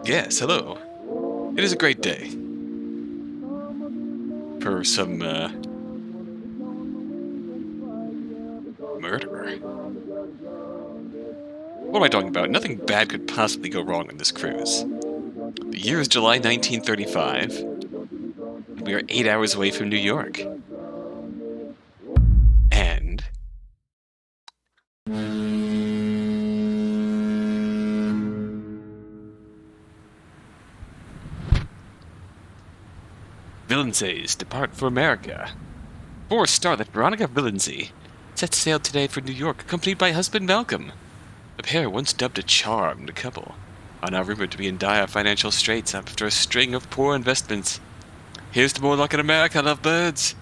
Yes, hello. It is a great day. For some, murderer. What am I talking about? Nothing bad could possibly go wrong on this cruise. The year is July 1935, and we are 8 hours away from New York. And... Villeneuve's depart for America. For starlet Veronica Villeneuve set sail today for New York, accompanied by husband Malcolm. The pair, once dubbed a charmed couple, are now rumored to be in dire financial straits after a string of poor investments. Here's to more luck in America, lovebirds!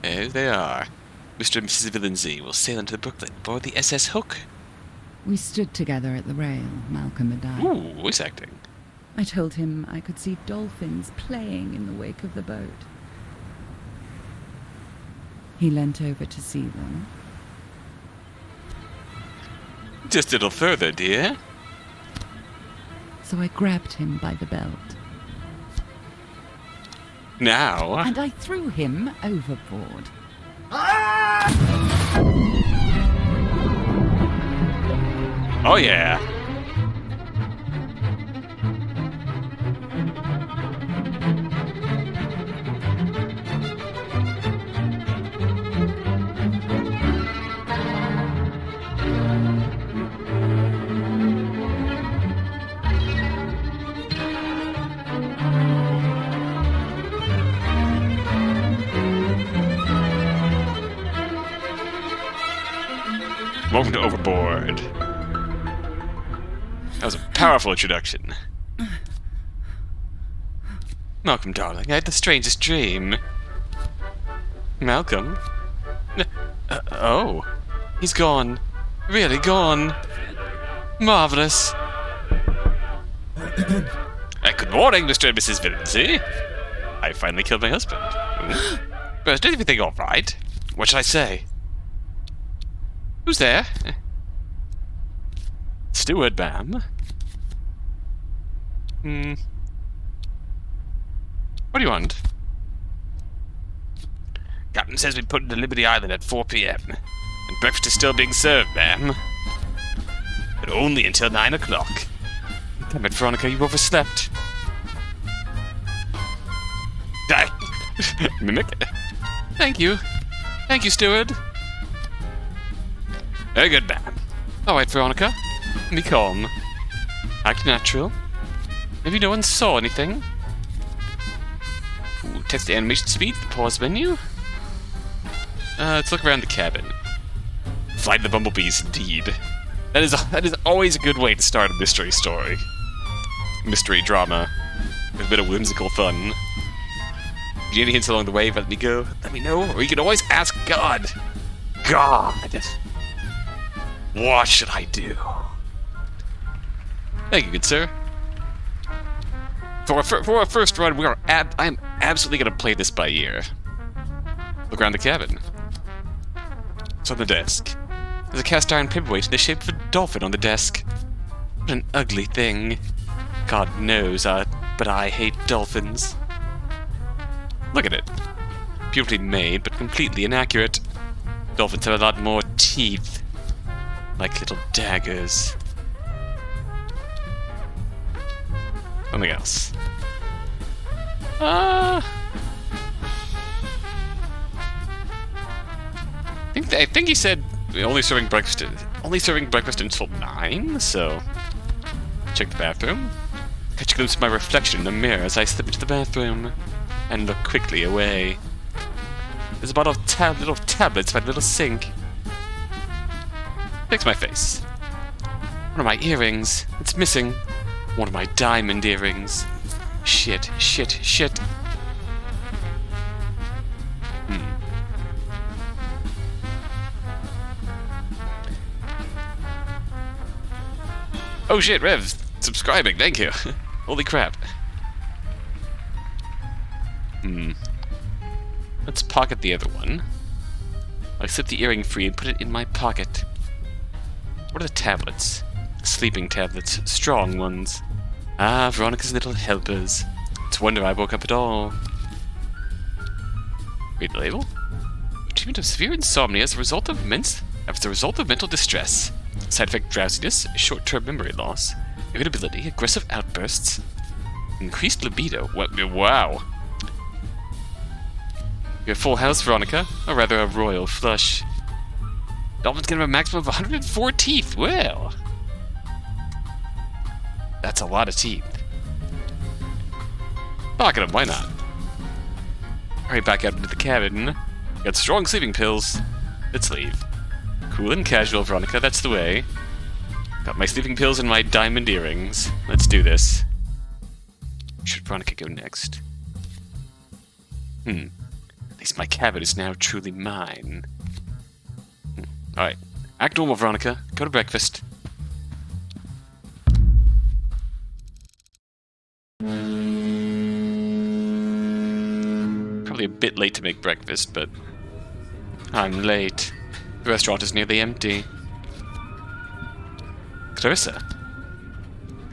There they are. Mr. and Mrs. Villeneuve will sail into Brooklyn aboard the SS Hook. We stood together at the rail, Malcolm and I. Ooh, voice acting. I told him I could see dolphins playing in the wake of the boat. He leant over to see them. Just a little further, dear. So I grabbed him by the belt. Now... And I threw him overboard. Oh yeah. Welcome to Overboard. That was a powerful introduction. Malcolm, darling, I had the strangest dream. Malcolm? Oh. He's gone. Really gone. Marvelous. Good morning, Mr. and Mrs. Villeneuve. I finally killed my husband. But is everything alright? What should I say? Who's there? Steward, ma'am. What do you want? Captain says we put into Liberty Island at 4 p.m. And breakfast is still being served, ma'am. But only until 9 o'clock. Damn it, Veronica, you overslept. Mimic? Thank you. Thank you, steward. Very good, ma'am. Alright, Veronica. Be calm. Act natural. Maybe no one saw anything. Ooh, text to animation speed, the pause menu. Let's look around the cabin. Flight of the bumblebees, indeed. That is always a good way to start a mystery story. Mystery drama. With a bit of whimsical fun. If you need any hints along the way, let me go. Let me know. Or you can always ask God. God! What should I do? Thank you, good sir. For our first run, I'm absolutely gonna play this by ear. Look around the cabin. It's on the desk. There's a cast iron paperweight in the shape of a dolphin on the desk. What an ugly thing. God knows, but I hate dolphins. Look at it. Beautifully made, but completely inaccurate. Dolphins have a lot more teeth. Like little daggers. Something else. I think he said only serving breakfast until 9, so check the bathroom. Catch a glimpse of my reflection in the mirror as I slip into the bathroom and look quickly away. There's a bottle of little tablets by the little sink. Fix my face. One of my earrings. It's missing. One of my diamond earrings. Shit. Oh shit, Rev's subscribing, thank you. Holy crap. Let's pocket the other one. I'll slip the earring free and put it in my pocket. What are the tablets? Sleeping tablets. Strong ones. Ah, Veronica's little helpers. It's a wonder I woke up at all. Read the label. Treatment of severe insomnia as a result of mental distress. Side effect: drowsiness, short-term memory loss, irritability, aggressive outbursts, increased libido. What? Wow. You have full house, Veronica, or rather a royal flush. Dolphins can have a maximum of 104 teeth. Well, that's a lot of teeth. Pocket them, why not? Hurry back out into the cabin. Got strong sleeping pills. Let's leave. Cool and casual, Veronica, that's the way. Got my sleeping pills and my diamond earrings. Let's do this. Should Veronica go next? At least my cabin is now truly mine. Alright. Act normal, Veronica. Go to breakfast. Probably a bit late to make breakfast, but I'm late. The restaurant is nearly empty. Clarissa.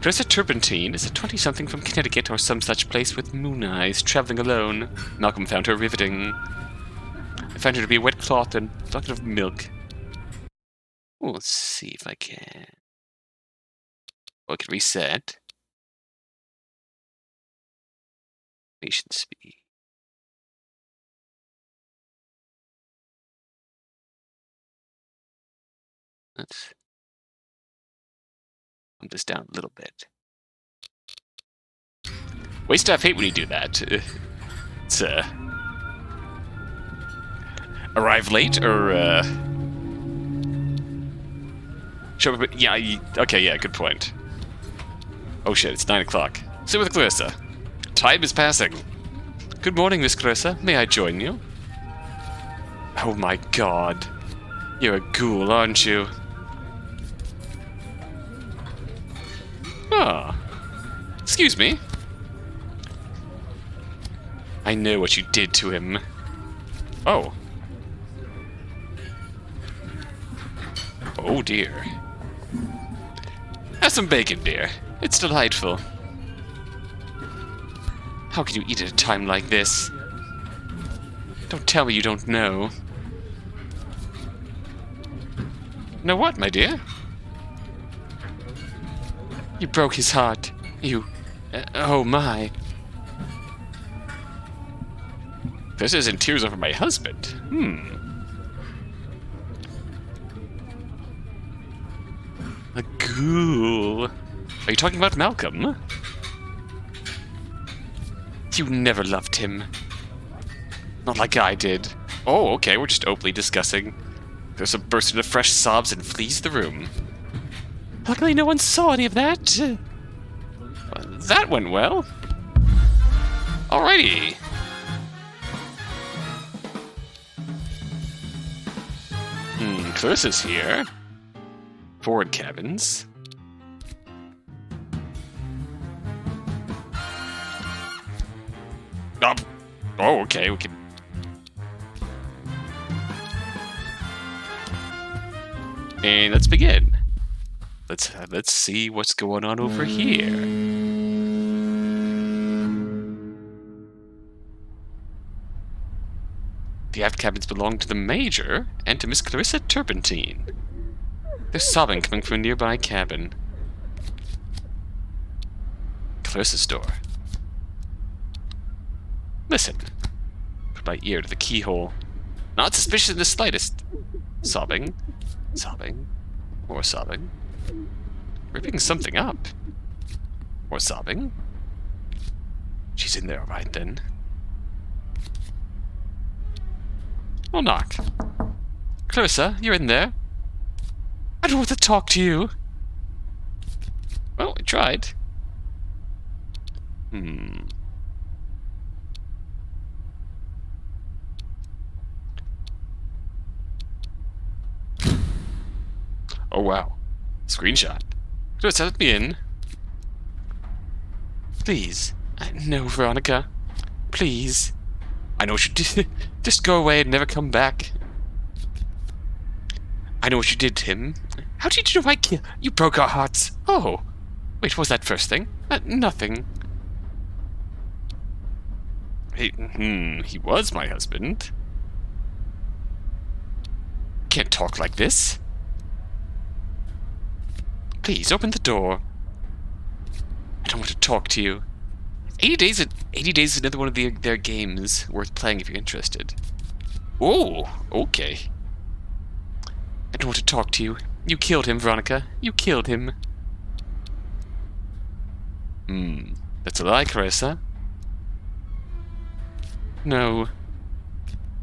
Clarissa Turpentine is a 20-something from Connecticut or some such place with moon eyes, traveling alone. Malcolm found her riveting. I found her to be a wet cloth and a bucket of milk. Oh, let's see if I can. Oh, I can reset. Nation speed. Let's bump this down a little bit. Waste staff hate when you do that. It's arrive late or show up. Yeah. Okay. Yeah. Good point. Oh shit! It's 9 o'clock. Sit with Clarissa. Time is passing. Good morning, Miss Clarissa. May I join you? Oh my god. You're a ghoul, aren't you? Ah. Excuse me. I know what you did to him. Oh. Oh dear. Have some bacon, dear. It's delightful. How can you eat at a time like this? Don't tell me you don't know. Know what, my dear? You broke his heart. You... oh my. This is in tears over my husband. A ghoul. Are you talking about Malcolm? You never loved him. Not like I did. Oh, okay, we're just openly discussing. There's a burst into fresh sobs and flees the room. Luckily no one saw any of that. That went well. Alrighty. Clarissa's here. Forward cabins. Oh, okay, we can... And let's begin. Let's see what's going on over here. The aft cabins belong to the Major and to Miss Clarissa Turpentine. There's sobbing coming from a nearby cabin. Clarissa's door. Listen. Put my ear to the keyhole. Not suspicious in the slightest. Sobbing. Sobbing. More sobbing. Ripping something up. More sobbing. She's in there, alright then. I'll knock. Clarissa, you're in there? I don't want to talk to you. Well, I tried. Oh wow. Screenshot. Clarissa, let me in. Please. No, Veronica. Please. I know what you did. Just go away and never come back. I know what you did, Tim. How did you know You broke our hearts. Oh. Wait, what was that first thing? Nothing. He was my husband. Can't talk like this. Please, open the door. I don't want to talk to you. 80 days is another one of their games worth playing if you're interested. Oh, okay. I don't want to talk to you. You killed him, Veronica. You killed him. That's a lie, Clarissa. No.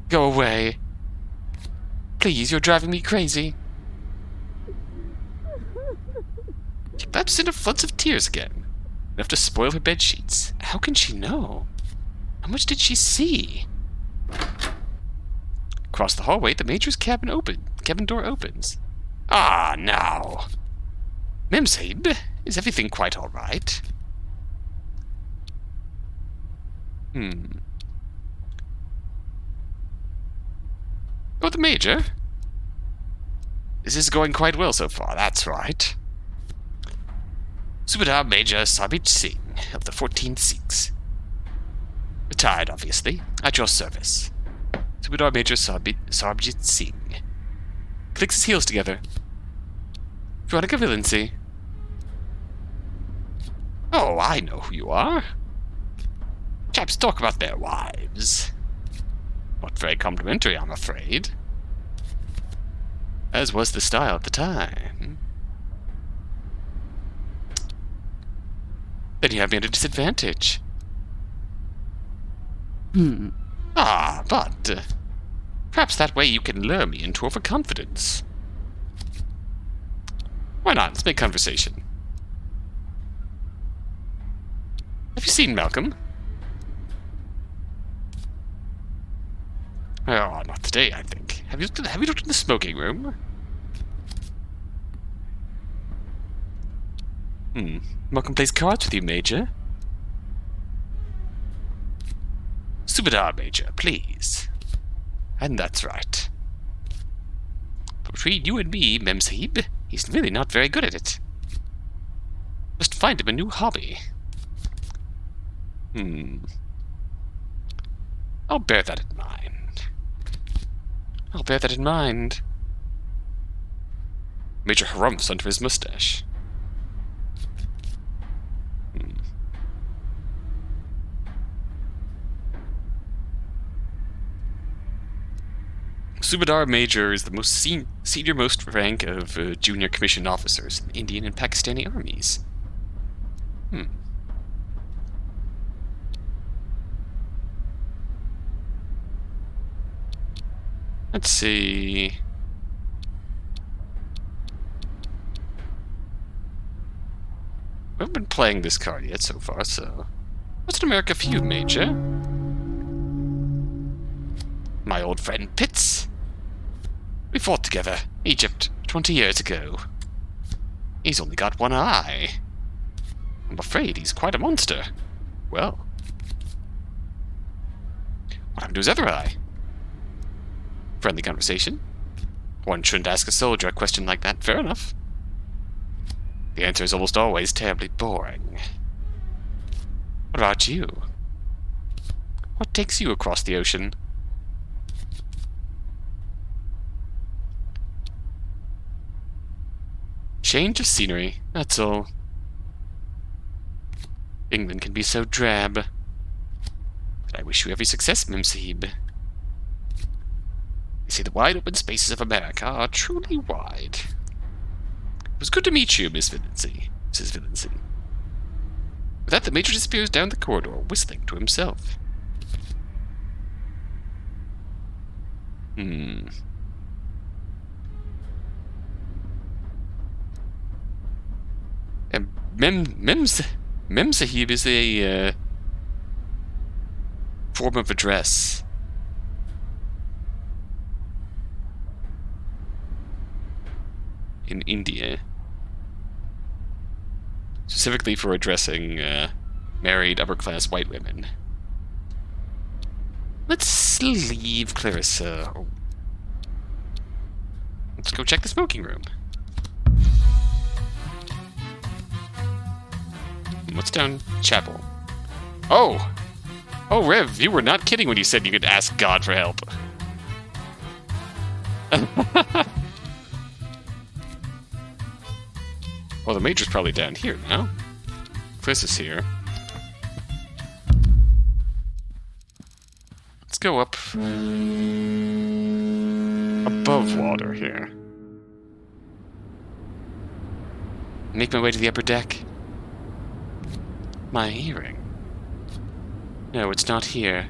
Go away. Please, you're driving me crazy. She bursts into floods of tears again. Enough to spoil her bedsheets. How can she know? How much did she see? Across the hallway, the Major's cabin door opens. Ah, now. Memsahib, is everything quite all right? Oh, the Major? This is going quite well so far, that's right. Subedar Major Sarbit Singh of the 14th Sikhs. Retired, obviously, at your service. Subedar Major Sarbit Singh. Clicks his heels together. Veronica Villancy. Oh, I know who you are. Chaps talk about their wives. Not very complimentary, I'm afraid. As was the style at the time. Then you have me at a disadvantage. Ah, but perhaps that way you can lure me into overconfidence. Why not? Let's make conversation. Have you seen Malcolm? Oh, not today, I think. Have you looked in the smoking room? Malcolm plays cards with you, Major. Subedar, Major, please. And that's right. But between you and me, Memsahib, he's really not very good at it. Must find him a new hobby. I'll bear that in mind. I'll bear that in mind. Major harumphs under his mustache. Subedar Major is the most senior-most rank of junior commissioned officers in the Indian and Pakistani armies. Let's see. We haven't been playing this card yet so far, so... What's in America for you, Major? My old friend Pitts. We fought together, Egypt, 20 years ago. He's only got one eye. I'm afraid he's quite a monster. Well. What happened to his other eye? Friendly conversation. One shouldn't ask a soldier a question like that. Fair enough. The answer is almost always terribly boring. What about you? What takes you across the ocean? Change of scenery, that's all. England can be so drab. But I wish you every success, Memsahib. You see, the wide open spaces of America are truly wide. It was good to meet you, Mrs. Villancy. With that, the Major disappears down the corridor, whistling to himself. Memsahib is a form of address. In India. Specifically for addressing married upper-class white women. Let's leave Clarissa. Let's go check the smoking room. What's down chapel? Oh! Oh, Rev, you were not kidding when you said you could ask God for help. Well, the Major's probably down here now. Chris is here. Let's go up above water here. Make my way to the upper deck. My earring. No, it's not here.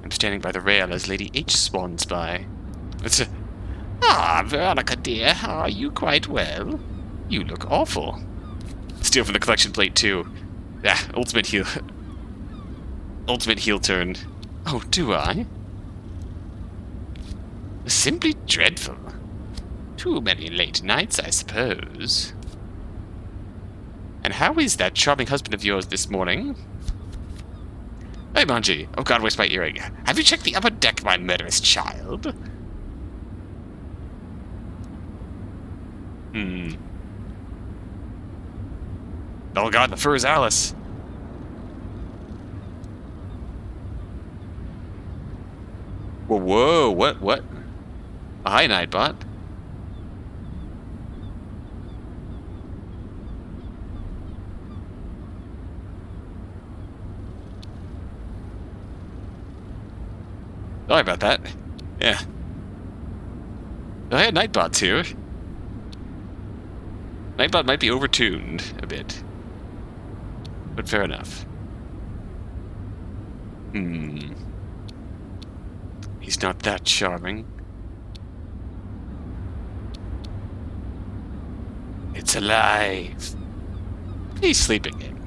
I'm standing by the rail as Lady H swans by. It's a... Ah, Veronica dear, are you quite well? You look awful. Steal from the collection plate too. Ah, ultimate heel. Ultimate heel turn. Oh, do I? Simply dreadful. Too many late nights, I suppose. And how is that charming husband of yours this morning? Hey, Manji. Oh God, where's my earring? Have you checked the upper deck, my murderous child? Oh God, the fur is Alice. Whoa, whoa, what? A hi, Nightbot. Sorry about that. Yeah. I had Nightbot too. Nightbot might be overtuned a bit. But fair enough. He's not that charming. It's alive. He's sleeping in.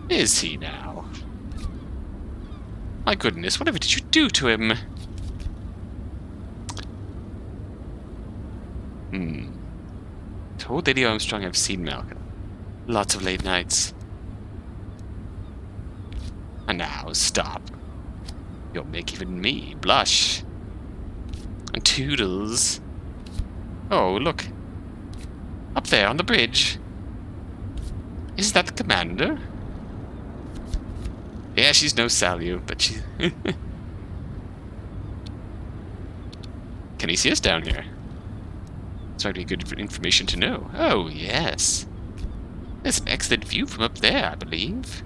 Is he now? My goodness, whatever did you do to him? Told Lady Armstrong I've seen Malcolm. Lots of late nights. And now, stop. You'll make even me blush. And Toodles. Oh, look. Up there on the bridge. Is that the commander? Yeah, she's no Salyu, but she... Can he see us down here? This might be good information to know. Oh, yes. There's an excellent view from up there, I believe.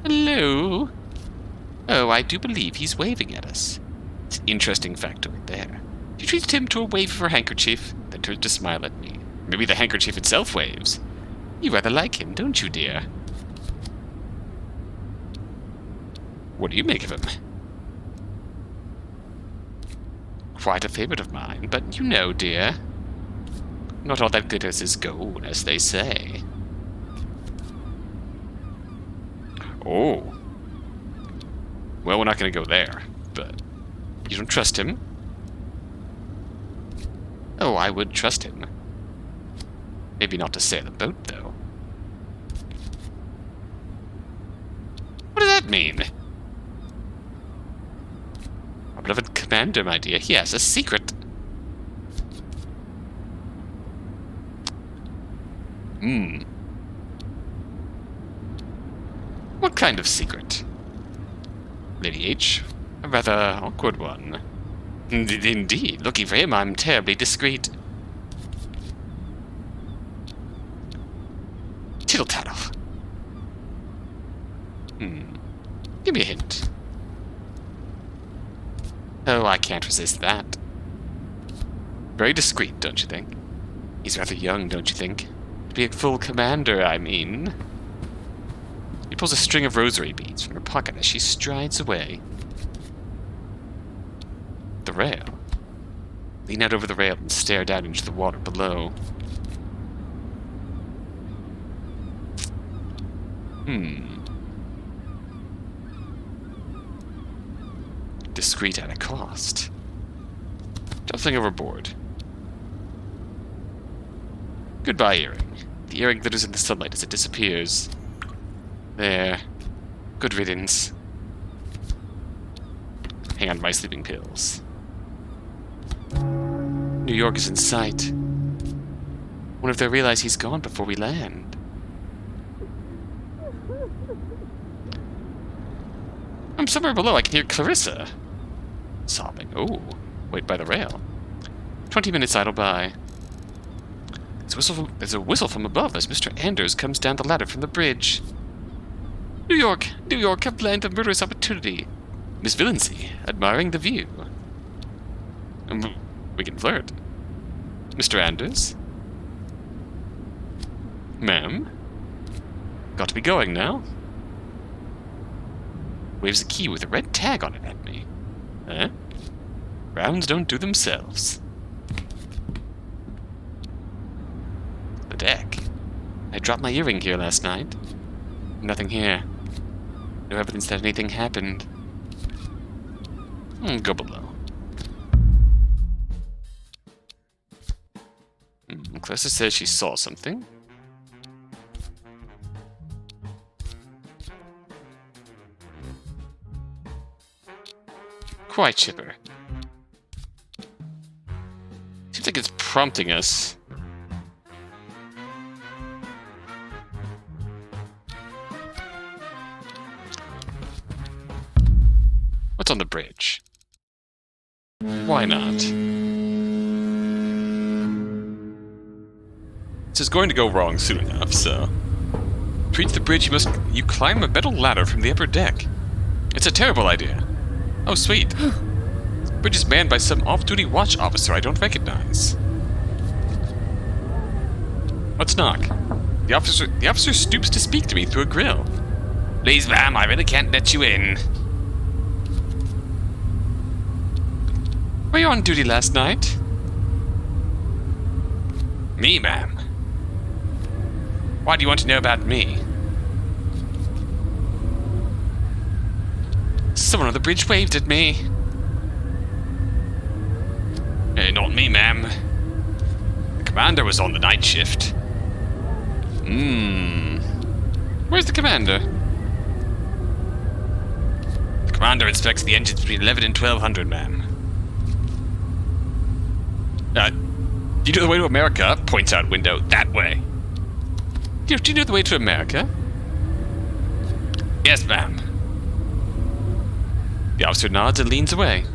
Hello? Oh, I do believe he's waving at us. It's an interesting factoid there. You treated him to a wave of her handkerchief, then turned to smile at me. Maybe the handkerchief itself waves. You rather like him, don't you, dear? What do you make of him? Quite a favorite of mine, but you know, dear. Not all that glitters is gold, as they say. Oh. Well, we're not going to go there, but you don't trust him? Oh, I would trust him. Maybe not to sail a boat, though. What does that mean? Our beloved commander, my dear, he has a secret. What kind of secret? Lady H? A rather awkward one. Indeed, looking for him, I'm terribly discreet. Tittle-tattle. Give me a hint. Oh, I can't resist that. Very discreet, don't you think? He's rather young, don't you think? To be a full commander, I mean. He pulls a string of rosary beads from her pocket as she strides away. The rail. Lean out over the rail and stare down into the water below. Discreet at a cost. Jumping overboard. Goodbye, earring. The earring glitters in the sunlight as it disappears. There. Good riddance. Hang on to my sleeping pills. New York is in sight. Wonder if they'll realize he's gone before we land. I'm somewhere below. I can hear Clarissa sobbing. Oh, wait by the rail. 20 minutes idle by. There's a whistle from above as Mr. Anders comes down the ladder from the bridge. New York, I've landed a murderous opportunity. Miss Villancy, admiring the view. We can flirt. Mr. Anders? Ma'am? Got to be going now. Waves a key with a red tag on it at me. Eh? Rounds don't do themselves. The deck. I dropped my earring here last night. Nothing here. No evidence that anything happened. Go below. Clarissa says she saw something. Quite chipper. Seems like it's prompting us. What's on the bridge? Why not? This is going to go wrong soon enough, so... To reach the bridge, you climb a metal ladder from the upper deck. It's a terrible idea. Oh, sweet. The bridge is manned by some off-duty watch officer I don't recognize. Let's knock. The officer stoops to speak to me through a grill. Please, ma'am, I really can't let you in. Were you on duty last night? Me, ma'am. Why do you want to know about me? Someone on the bridge waved at me. Not me, ma'am. The commander was on the night shift. Where's the commander? The commander inspects the engines between 11 and 1200, ma'am. Do you know the way to America? Points out window that way. Do you know the way to America? Yes, ma'am. The officer nods and leans away.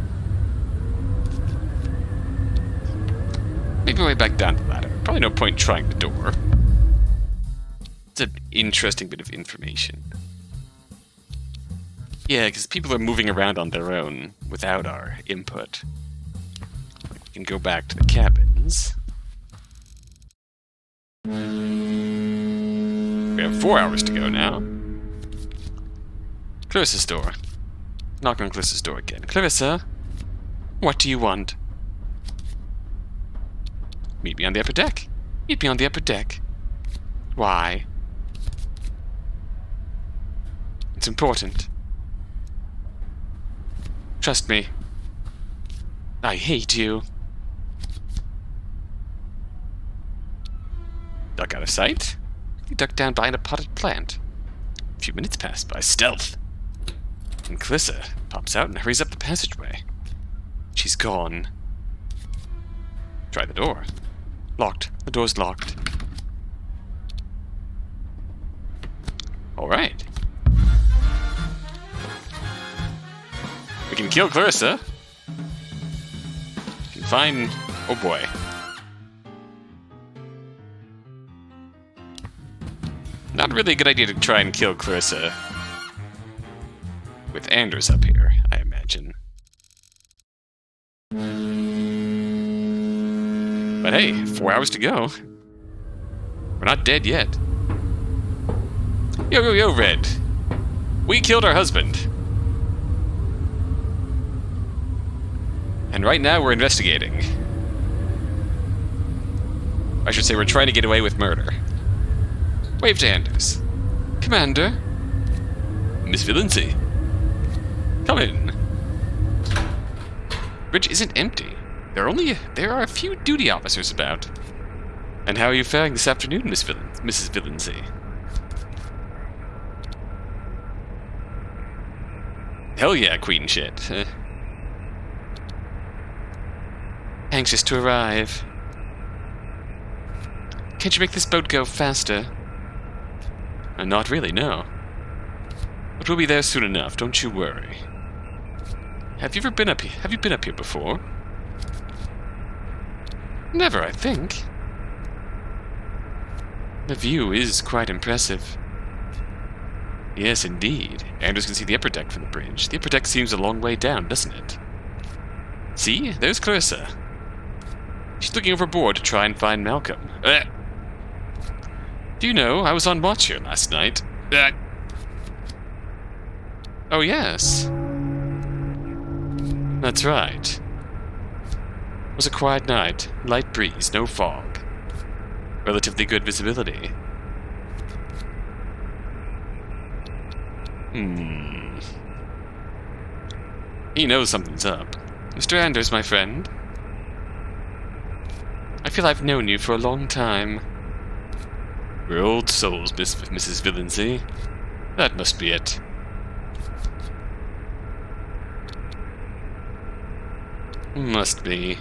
Make my way back down the ladder. Probably no point trying the door. It's an interesting bit of information. Yeah, because people are moving around on their own without our input. We can go back to the cabins. We have 4 hours to go now. Clarissa's door. Knock on Clarissa's door again. Clarissa, what do you want? Meet me on the upper deck. Meet me on the upper deck. Why? It's important. Trust me. I hate you. Duck out of sight. You duck down behind a potted plant. A few minutes pass by. Stealth. And Clarissa pops out and hurries up the passageway. She's gone. Try the door. Locked. The door's locked. Alright. We can kill Clarissa. We can find... Oh boy. Not really a good idea to try and kill Clarissa with Anders up here, I imagine. But hey, 4 hours to go. We're not dead yet. Yo, Red. We killed our husband. And right now we're investigating. I should say we're trying to get away with murder. Wave to Anders. Commander? Miss Villancy. Come in. Bridge isn't empty. There are a few duty officers about. And how are you faring this afternoon, Mrs. Villancy? Hell yeah, queen shit. Anxious to arrive. Can't you make this boat go faster? Not really, no. But we'll be there soon enough, don't you worry. Have you ever been up here? Have you been up here before? Never, I think. The view is quite impressive. Yes, indeed. Anders can see the upper deck from the bridge. The upper deck seems a long way down, doesn't it? See? There's Clarissa. She's looking overboard to try and find Malcolm. Do you know, I was on watch here last night. Oh, yes. That's right. It was a quiet night. Light breeze, no fog. Relatively good visibility. He knows something's up. Mr. Anders, my friend. I feel I've known you for a long time. We're old souls, Mrs. Villancy. That must be it. Must be.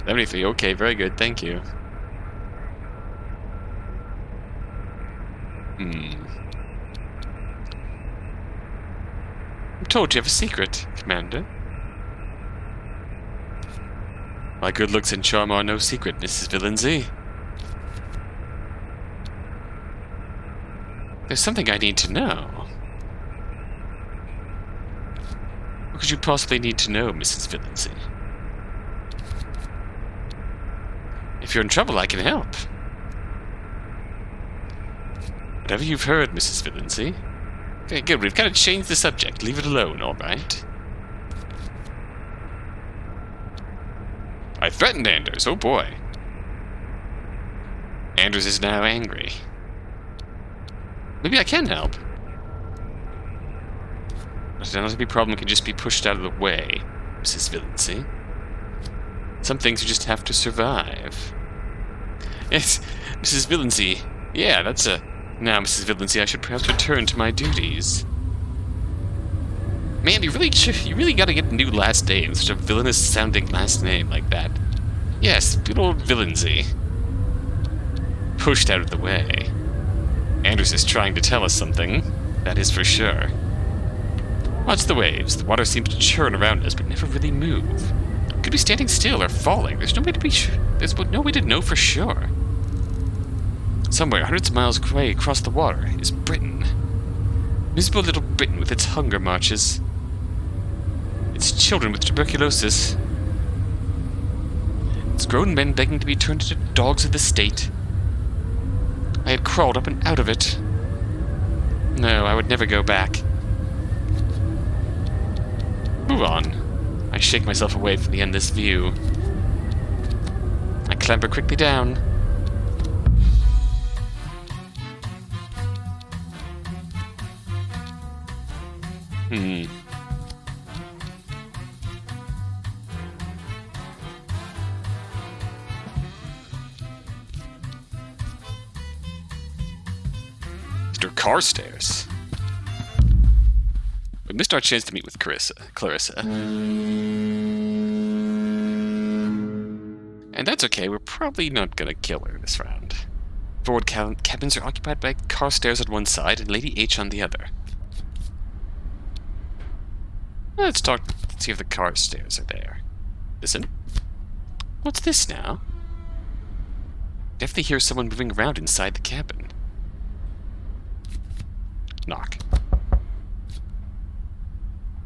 73, okay, very good, thank you. I'm told you have a secret, Commander. My good looks and charm are no secret, Mrs. Villancy. There's something I need to know. What could you possibly need to know, Mrs. Villancy? If you're in trouble, I can help. Whatever you've heard, Mrs. Villancy. Okay, good. We've kind of changed the subject. Leave it alone, all right? I threatened Anders. Oh, boy. Anders is now angry. Maybe I can help. But not every problem can just be pushed out of the way, Mrs. Villancy. Some things you just have to survive. Yes, Mrs. Villancy. Yeah, that's a... Now, Mrs. Villancy, I should perhaps return to my duties. Man, you really gotta get a new last name, such a villainous-sounding last name like that. Yes, good old Villancy. Pushed out of the way. Anders is trying to tell us something, that is for sure. Watch the waves. The water seems to churn around us, but never really move. Could be standing still or falling. There's no way to be sure. There's no way to know for sure. Somewhere, hundreds of miles away across the water, is Britain. Miserable little Britain with its hunger marches. Its children with tuberculosis. Its grown men begging to be turned into dogs of the state. I had crawled up and out of it. No, I would never go back. Move on. I shake myself away from the endless view. I clamber quickly down. Mr. Carstairs. We missed our chance to meet with Clarissa. And that's okay, we're probably not gonna kill her this round. Forward cabins are occupied by Carstairs on one side and Lady H on the other. Let's see if the Carstairs are there. Listen. What's this now? Definitely hear someone moving around inside the cabin. Knock.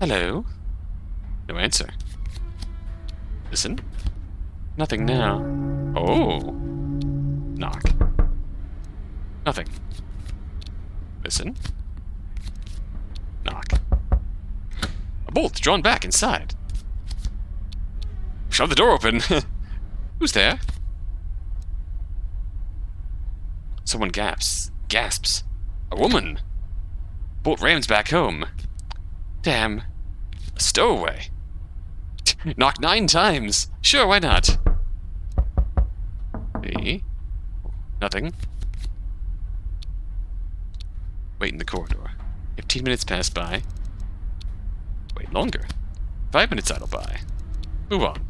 Hello? No answer. Listen. Nothing now. Oh! Knock. Nothing. Listen. Knock. A bolt drawn back inside. Shove the door open. Who's there? Someone gasps. A woman. Bolt rams back home. Damn. A stowaway. Knock 9 times. Sure, why not? Hey. Nothing. Wait in the corridor. 15 minutes pass by. Wait longer. 5 minutes idle by. Move on.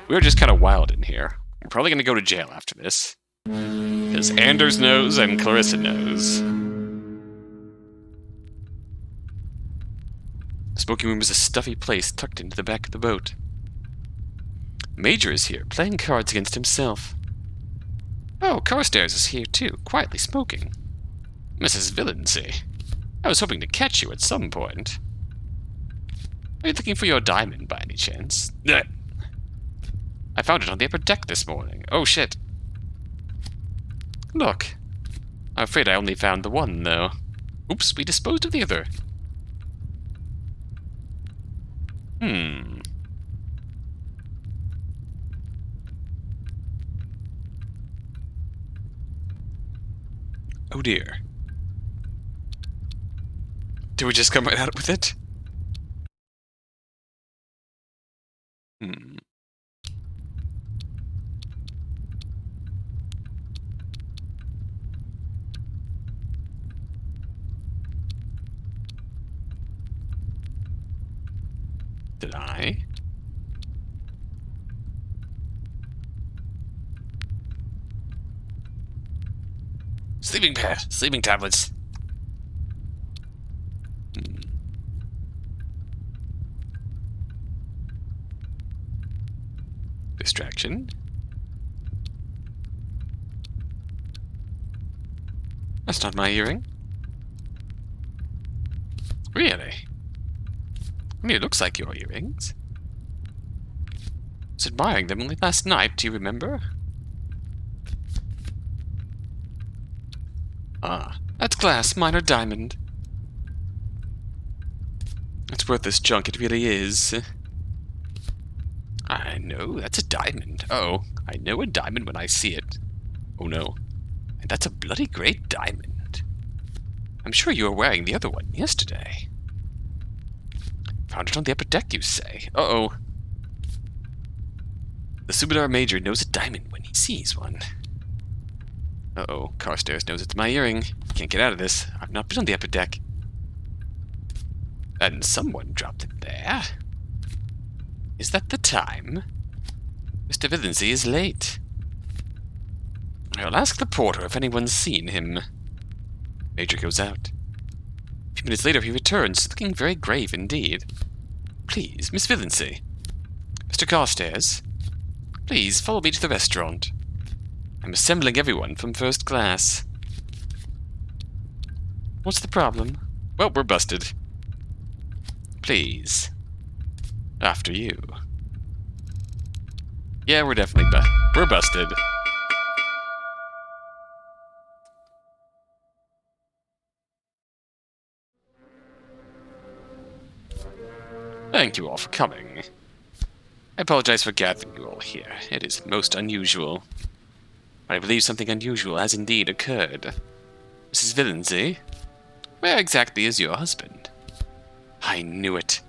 We're just kind of wild in here. We're probably going to go to jail after this. Because Anders knows and Clarissa knows. The smoking room is a stuffy place tucked into the back of the boat. Major is here, playing cards against himself. Oh, Carstairs is here too, quietly smoking. Mrs. Villancy, I was hoping to catch you at some point. Are you looking for your diamond by any chance? I found it on the upper deck this morning. Oh shit. Look. I'm afraid I only found the one, though. Oops, we disposed of the other. Oh dear. Did we just come right out with it? Did I? Sleeping pad, sleeping tablets. Distraction. That's not my earring. Really? I mean, it looks like your earrings. I was admiring them only last night, do you remember? Ah, that's glass, mine are diamond. It's worth this junk, it really is. I know, that's a diamond. Oh, I know a diamond when I see it. Oh no, and that's a bloody great diamond. I'm sure you were wearing the other one yesterday. Found it on the upper deck, you say? Uh-oh. The Subadar Major knows a diamond when he sees one. Uh-oh, Carstairs knows it's my earring. Can't get out of this. I've not been on the upper deck. And someone dropped it there. Is that the time? Mr. Villancy is late. I'll ask the porter if anyone's seen him. Major goes out. A few minutes later he returns, looking very grave indeed. Please, Miss Villancy. Mr. Carstairs. Please, follow me to the restaurant. I'm assembling everyone from first class. What's the problem? Well, we're busted. Please. After you. Yeah, we're definitely we're busted. Thank you all for coming. I apologize for gathering you all here. It is most unusual. But I believe something unusual has indeed occurred. Mrs. Villancy, where exactly is your husband? I knew it.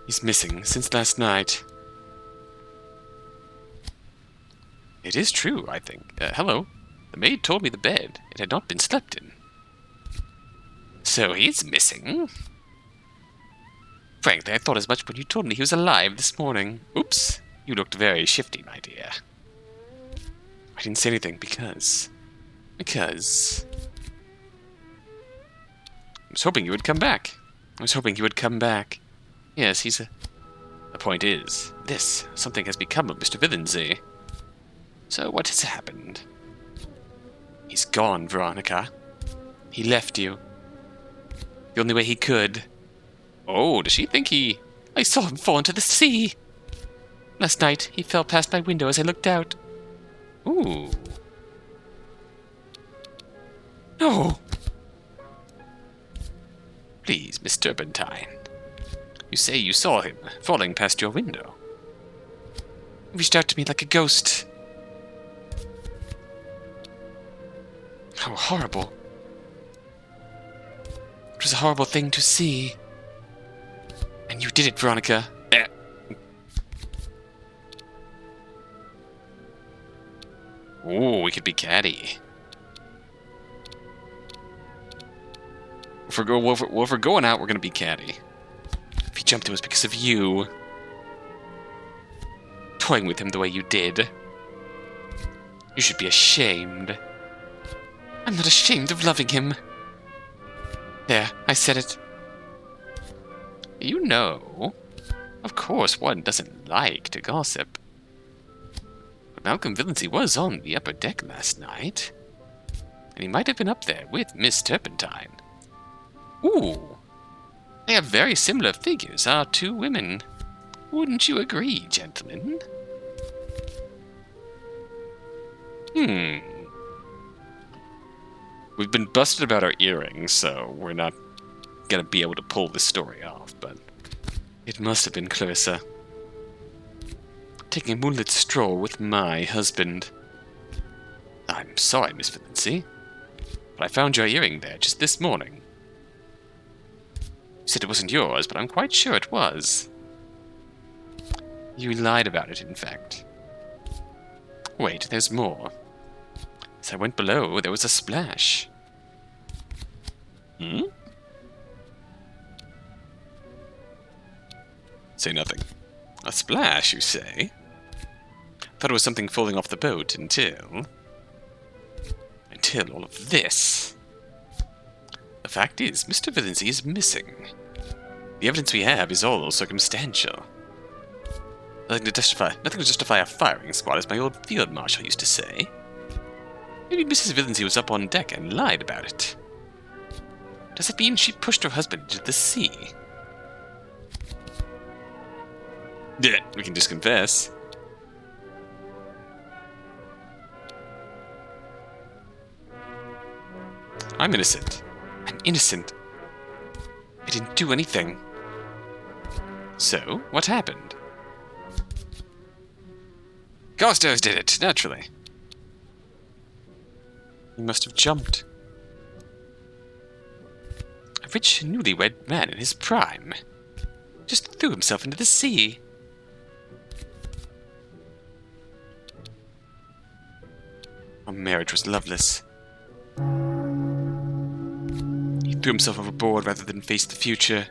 He's missing since last night. It is true, I think. Hello. The maid told me the bed. It had not been slept in. So he's missing? Frankly, I thought as much when you told me he was alive this morning. Oops. You looked very shifty, my dear. I didn't say anything because... I was hoping you would come back. Yes, he's a... The point is, something has become of Mr. Villancy. So what has happened? He's gone, Veronica. He left you. The only way he could. Oh, does she think he... I saw him fall into the sea. Last night, he fell past my window as I looked out. Ooh. No. Please, Miss Turpentine. You say you saw him falling past your window. He reached out to me like a ghost. How horrible. It was a horrible thing to see. And you did it, Veronica. Ooh, we could be catty. If we're going out, we're gonna be catty. If he jumped, it was because of you. Toying with him the way you did. You should be ashamed. I'm not ashamed of loving him. There, I said it. You know, of course one doesn't like to gossip. But Malcolm Villancy was on the upper deck last night. And he might have been up there with Miss Turpentine. Ooh, they have very similar figures, our two women. Wouldn't you agree, gentlemen? We've been busted about our earrings, so we're not gonna be able to pull this story off, but it must have been Clarissa. Taking a moonlit stroll with my husband. I'm sorry, Miss Villancy, but I found your earring there just this morning. You said it wasn't yours, but I'm quite sure it was. You lied about it, in fact. Wait, there's more. As I went below, there was a splash. Say nothing. A splash, you say? Thought it was something falling off the boat until all of this. The fact is, Mr. Villancy is missing. The evidence we have is all circumstantial. Nothing to justify a firing squad, as my old field marshal used to say. Maybe Mrs. Villancy was up on deck and lied about it. Does it mean she pushed her husband into the sea? Yeah, we can just confess. I'm innocent. I'm innocent. I didn't do anything. So, what happened? Carstairs did it, naturally. He must have jumped. A rich, newlywed man in his prime. Just threw himself into the sea. Our marriage was loveless. He threw himself overboard rather than face the future.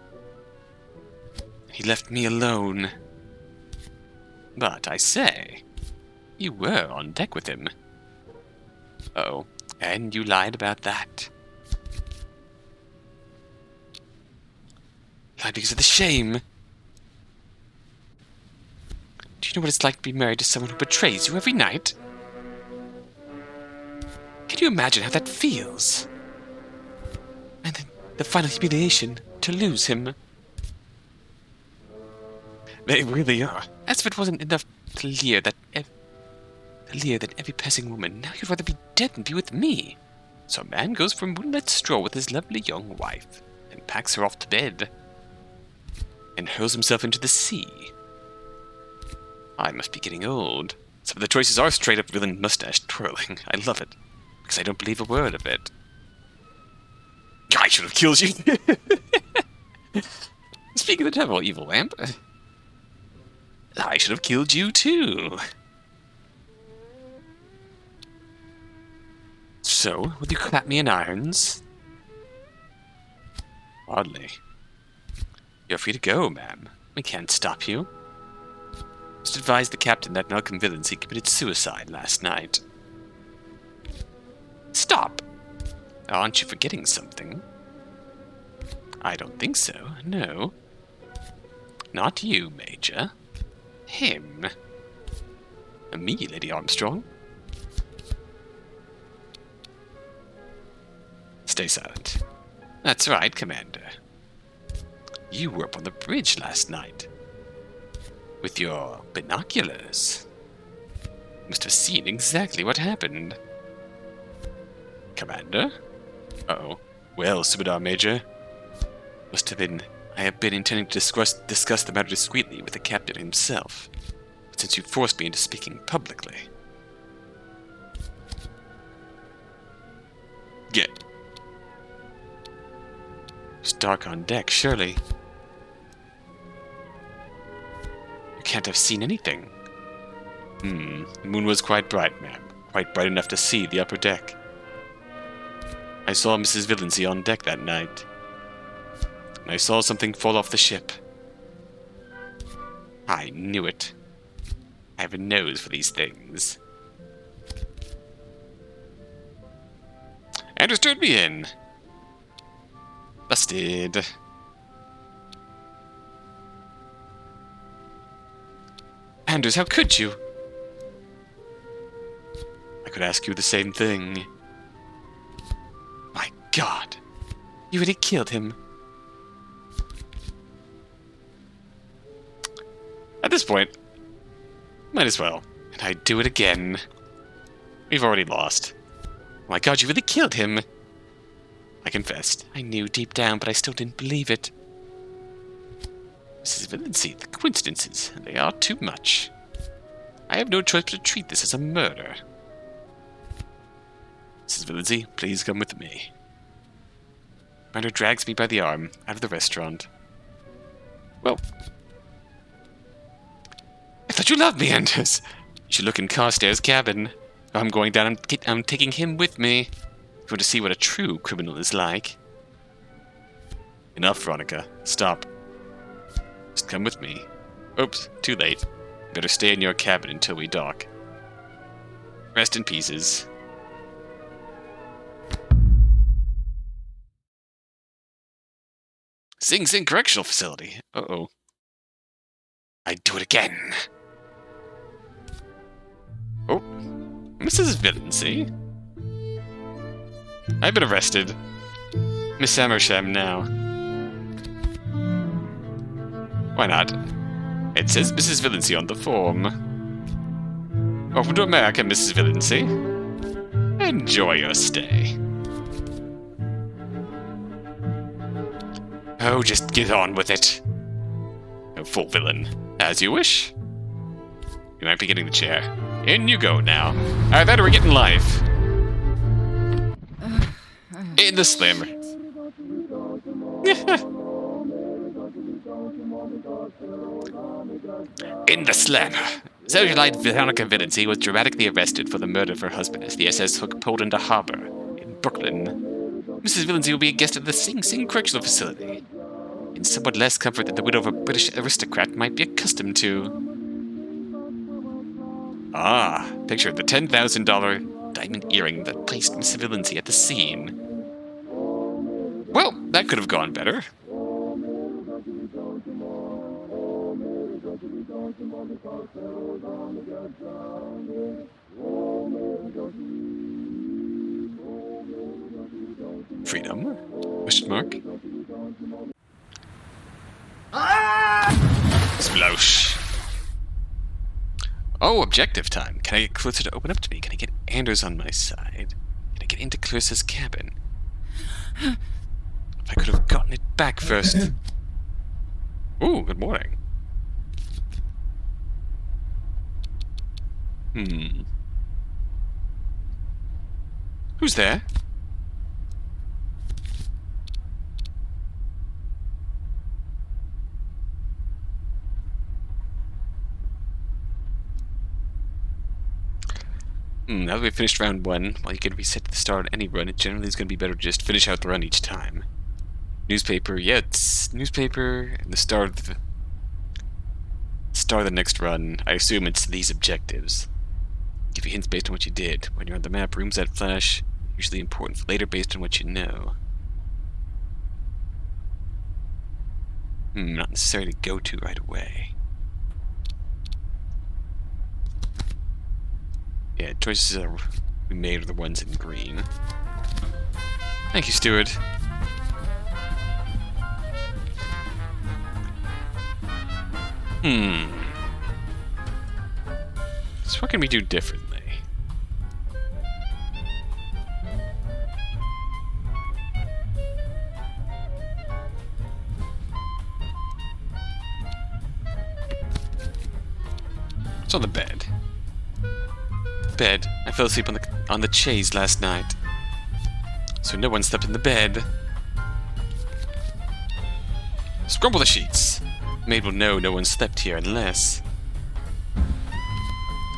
He left me alone. But I say, you were on deck with him. Oh, and you lied about that. Lied because of the shame. Do you know what it's like to be married to someone who betrays you every night? Can you imagine how that feels? And then the final humiliation to lose him. They really are. As if it wasn't enough to leer that every passing woman, now you'd rather be dead than be with me. So a man goes for a moonlit stroll with his lovely young wife, and packs her off to bed, and hurls himself into the sea. I must be getting old. Some of the choices are straight up villain mustache twirling. I love it, because I don't believe a word of it. I should have killed you. Speaking of the devil, evil lamp, I should have killed you too. So, will you clap me in irons? Hardly. You're free to go, ma'am. We can't stop you. Just advise the captain that Malcolm Villancy committed suicide last night. Stop! Aren't you forgetting something? I don't think so, no. Not you, Major. Him. Me, Lady Armstrong. Stay silent. That's right, Commander. You were up on the bridge last night. With your binoculars. You must have seen exactly what happened. Commander? Uh-oh. Well, Subedar Major. I have been intending to discuss the matter discreetly with the captain himself. But since you forced me into speaking publicly. Get. It's dark on deck, surely. You can't have seen anything. The moon was quite bright, ma'am. Quite bright enough to see the upper deck. I saw Mrs. Villancy on deck that night. And I saw something fall off the ship. I knew it. I have a nose for these things. Andrews turned me in. Busted. Andrews, how could you? I could ask you the same thing. My God. You already killed him. At this point, might as well. And I'd do it again. We've already lost. Oh my God, you really killed him. I confessed. I knew deep down, but I still didn't believe it. Mrs. Villancy, the coincidences, they are too much. I have no choice but to treat this as a murder. Mrs. Villancy, please come with me. Miranda drags me by the arm out of the restaurant. Well, I thought you loved me, Anders. You should look in Carstairs' cabin. I'm going down and I'm taking him with me. If you want to see what a true criminal is like. Enough, Veronica. Stop. Just come with me. Oops, too late. You better stay in your cabin until we dock. Rest in pieces. Sing Sing Correctional Facility. Uh-oh. I'd do it again. Oh, Mrs. Villancy. I've been arrested. Miss Amersham now. Why not? It says Mrs. Villancy on the form. Welcome to America, Mrs. Villancy. Enjoy your stay. Oh, just get on with it. Oh, full villain. As you wish. You might be getting the chair. In you go now. Either that or we're getting life. In the slammer. In the slammer. Socialite Veronica Villancy was dramatically arrested for the murder of her husband as the SS Hook pulled into harbor in Brooklyn. Mrs. Villancy will be a guest at the Sing Sing Correctional Facility, in somewhat less comfort than the widow of a British aristocrat might be accustomed to. Ah, picture of the $10,000 diamond earring that placed Miss Villancy at the scene. Well, that could have gone better. Freedom? Question mark? Splosh. Oh, objective time. Can I get Clarissa to open up to me? Can I get Anders on my side? Can I get into Clarissa's cabin? If I could have gotten it back first. Ooh, good morning. Who's there? Now that we've finished round one, while you can reset to the start of any run, it generally is going to be better to just finish out the run each time. Newspaper, yeah, it's newspaper, and the start of the next run. I assume it's these objectives. Give you hints based on what you did. When you're on the map, rooms that flash, usually important for later based on what you know. Not necessarily go to right away. Yeah, choices we made are the ones in green. Thank you, Steward. So what can we do differently? It's on the bed. I fell asleep on the chaise last night, so no one slept in the bed. Scrumble the sheets. Maid will know no one slept here unless...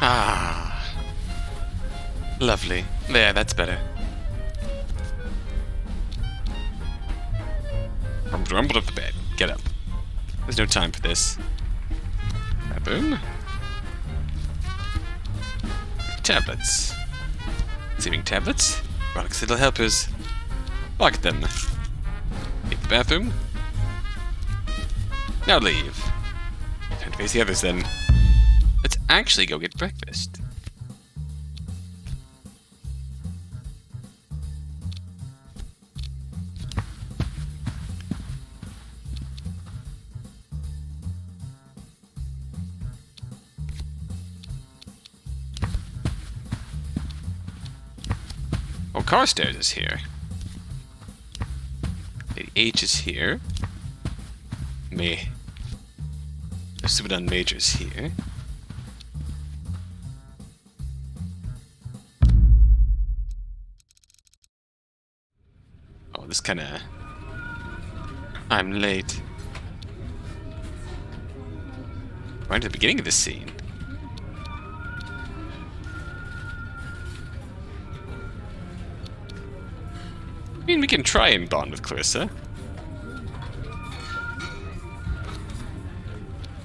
Ah. Lovely. There, that's better. Rumble up the bed. Get up. There's no time for this. Boom. Tablets. Saving tablets. Rock's little helpers. Lock them. Hit the bathroom. Now leave. Time to face the others then. Let's actually go get breakfast. Oh, Carstairs is here. Lady H is here. The Superdone Major's here. Oh, this kinda... I'm late. Right at the beginning of this scene. I mean, we can try and bond with Clarissa.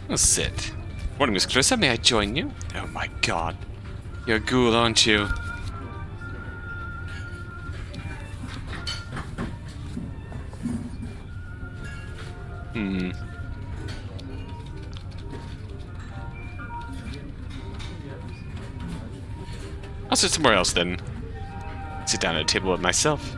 Let's sit. Morning, Miss Clarissa. May I join you? Oh my god. You're a ghoul, aren't you? I'll sit somewhere else then. Sit down at a table with myself.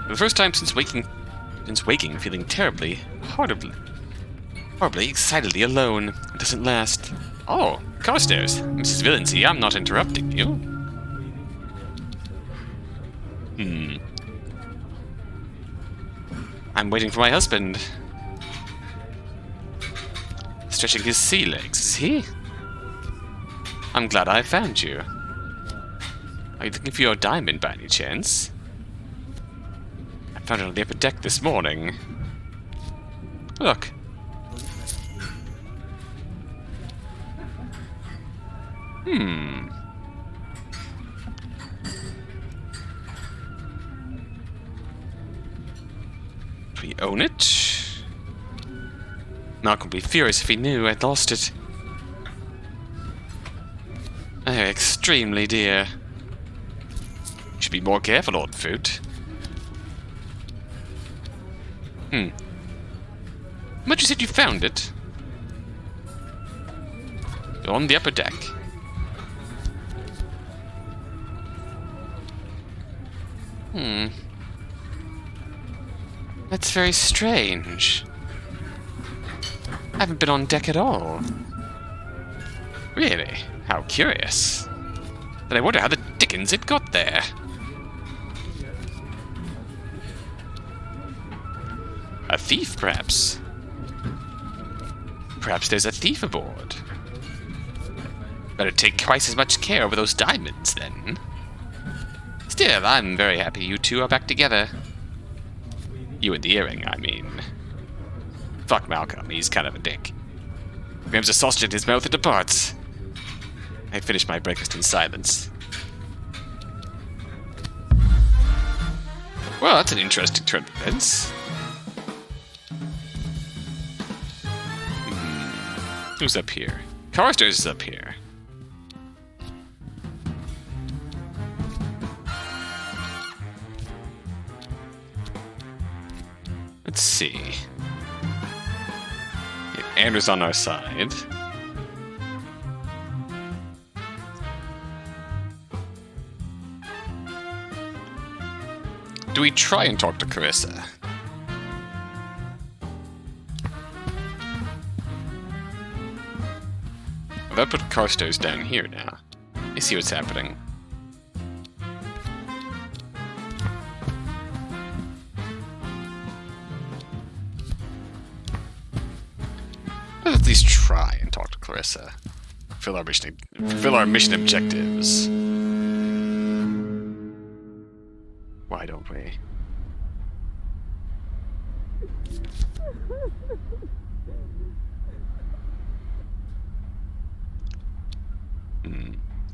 For the first time since waking, feeling terribly, horribly, excitedly alone. It doesn't last. Oh, Carstairs. Mrs. Villancy, I'm not interrupting you. I'm waiting for my husband. Stretching his sea legs, is he? I'm glad I found you. Are you looking for your diamond by any chance? I found it on the upper deck this morning. Look. Do we own it? Malcolm would be furious if he knew I'd lost it. Oh, extremely dear. Should be more careful, old foot. But you said you found it? On the upper deck. That's very strange. I haven't been on deck at all. Really? How curious. Then I wonder how the dickens it got there. A thief, perhaps? Perhaps there's a thief aboard. Better take twice as much care over those diamonds, then. Still, I'm very happy you two are back together. You and the earring, I mean. Fuck Malcolm, he's kind of a dick. Grabs a sausage in his mouth and departs. I finish my breakfast in silence. Well, that's an interesting turn of events. Who's up here? Carstairs is up here. Let's see. Yeah, Andrew's on our side. Do we try and talk to Clarissa? I'll put Carstairs down here now. Let's see what's happening. Let's at least try and talk to Clarissa. Fulfill our mission objectives. Why don't we?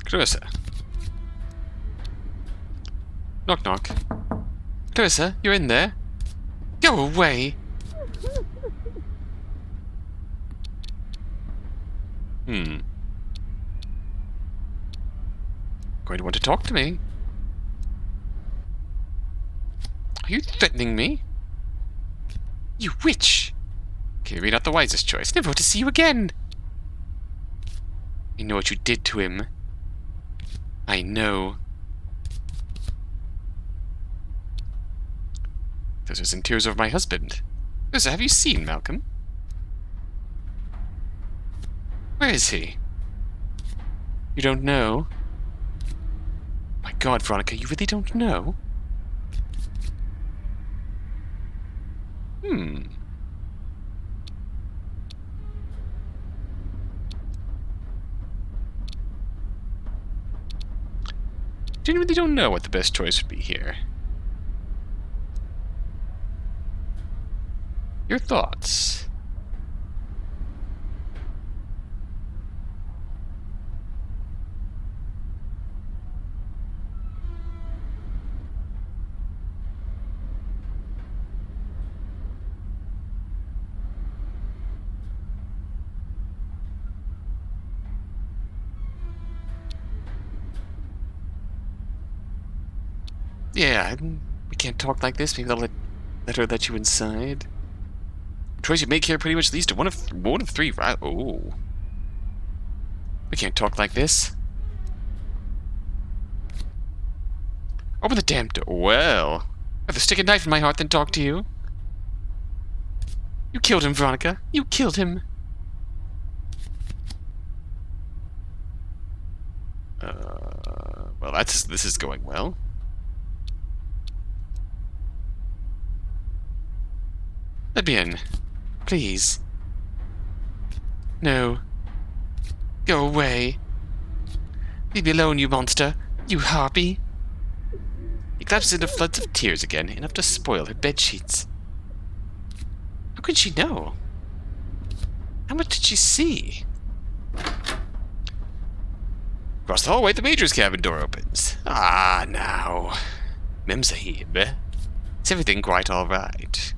Clarissa. Knock knock. Clarissa, you're in there? Go away! Going to want to talk to me. Are you threatening me? You witch! Clearly not the wisest choice. Never to see you again! I know what you did to him. I know. Those are some tears over my husband. Clarissa, have you seen Malcolm? Where is he? You don't know? My God, Veronica, you really don't know? Genuinely don't know what the best choice would be here. Your thoughts? Yeah, we can't talk like this. Maybe they'll let her let you inside. The choice you make here pretty much leads to one of three, right? Oh. We can't talk like this. Open the damn door. Well, I'd rather stick a knife in my heart than talk to you. You killed him, Veronica. You killed him. Well, this is going well. Let me in. Please. No. Go away. Leave me alone, you monster. You harpy. He collapses into floods of tears again, enough to spoil her bedsheets. How could she know? How much did she see? Across the hallway, the Major's cabin door opens. Ah, now. Mem Sahib. Is everything quite all right?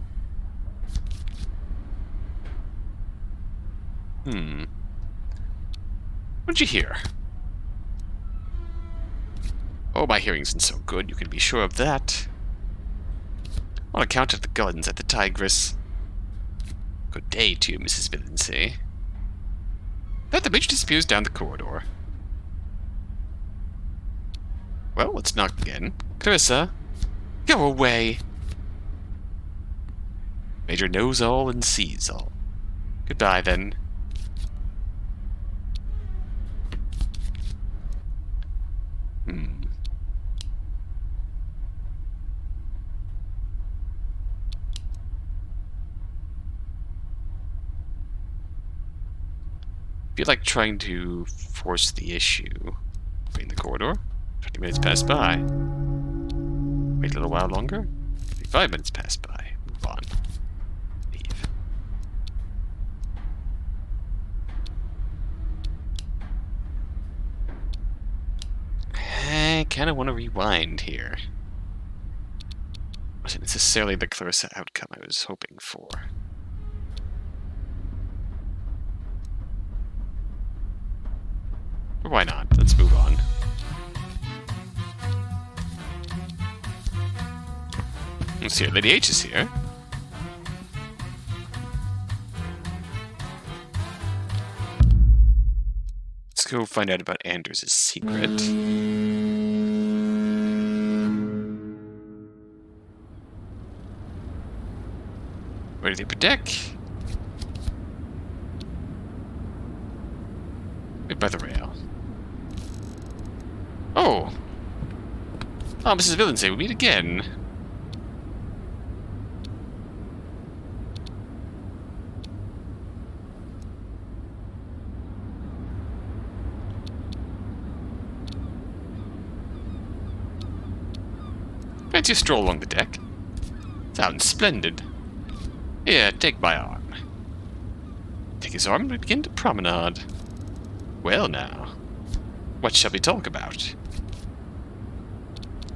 What'd you hear? Oh, my hearing isn't so good, you can be sure of that. On account of the guns at the Tigress. Good day to you, Mrs. Villancy. Then the Major disappears down the corridor. Well, let's knock again. Clarissa, go away. Major knows all and sees all. Goodbye, then. I feel like trying to force the issue. Wait in the corridor. 20 minutes pass by. Wait a little while longer. 5 minutes pass by. Move on. Leave. I kind of want to rewind here. Wasn't necessarily the Clarissa outcome I was hoping for. But why not? Let's move on. Let's see, Lady H is here. Let's go find out about Anders' secret. Ready to protect? Right by the rail. Oh! Oh, Mrs. Villancy, we meet again. Fancy a stroll along the deck. Sounds splendid. Here, take my arm. Take his arm and we begin to promenade. Well now, what shall we talk about?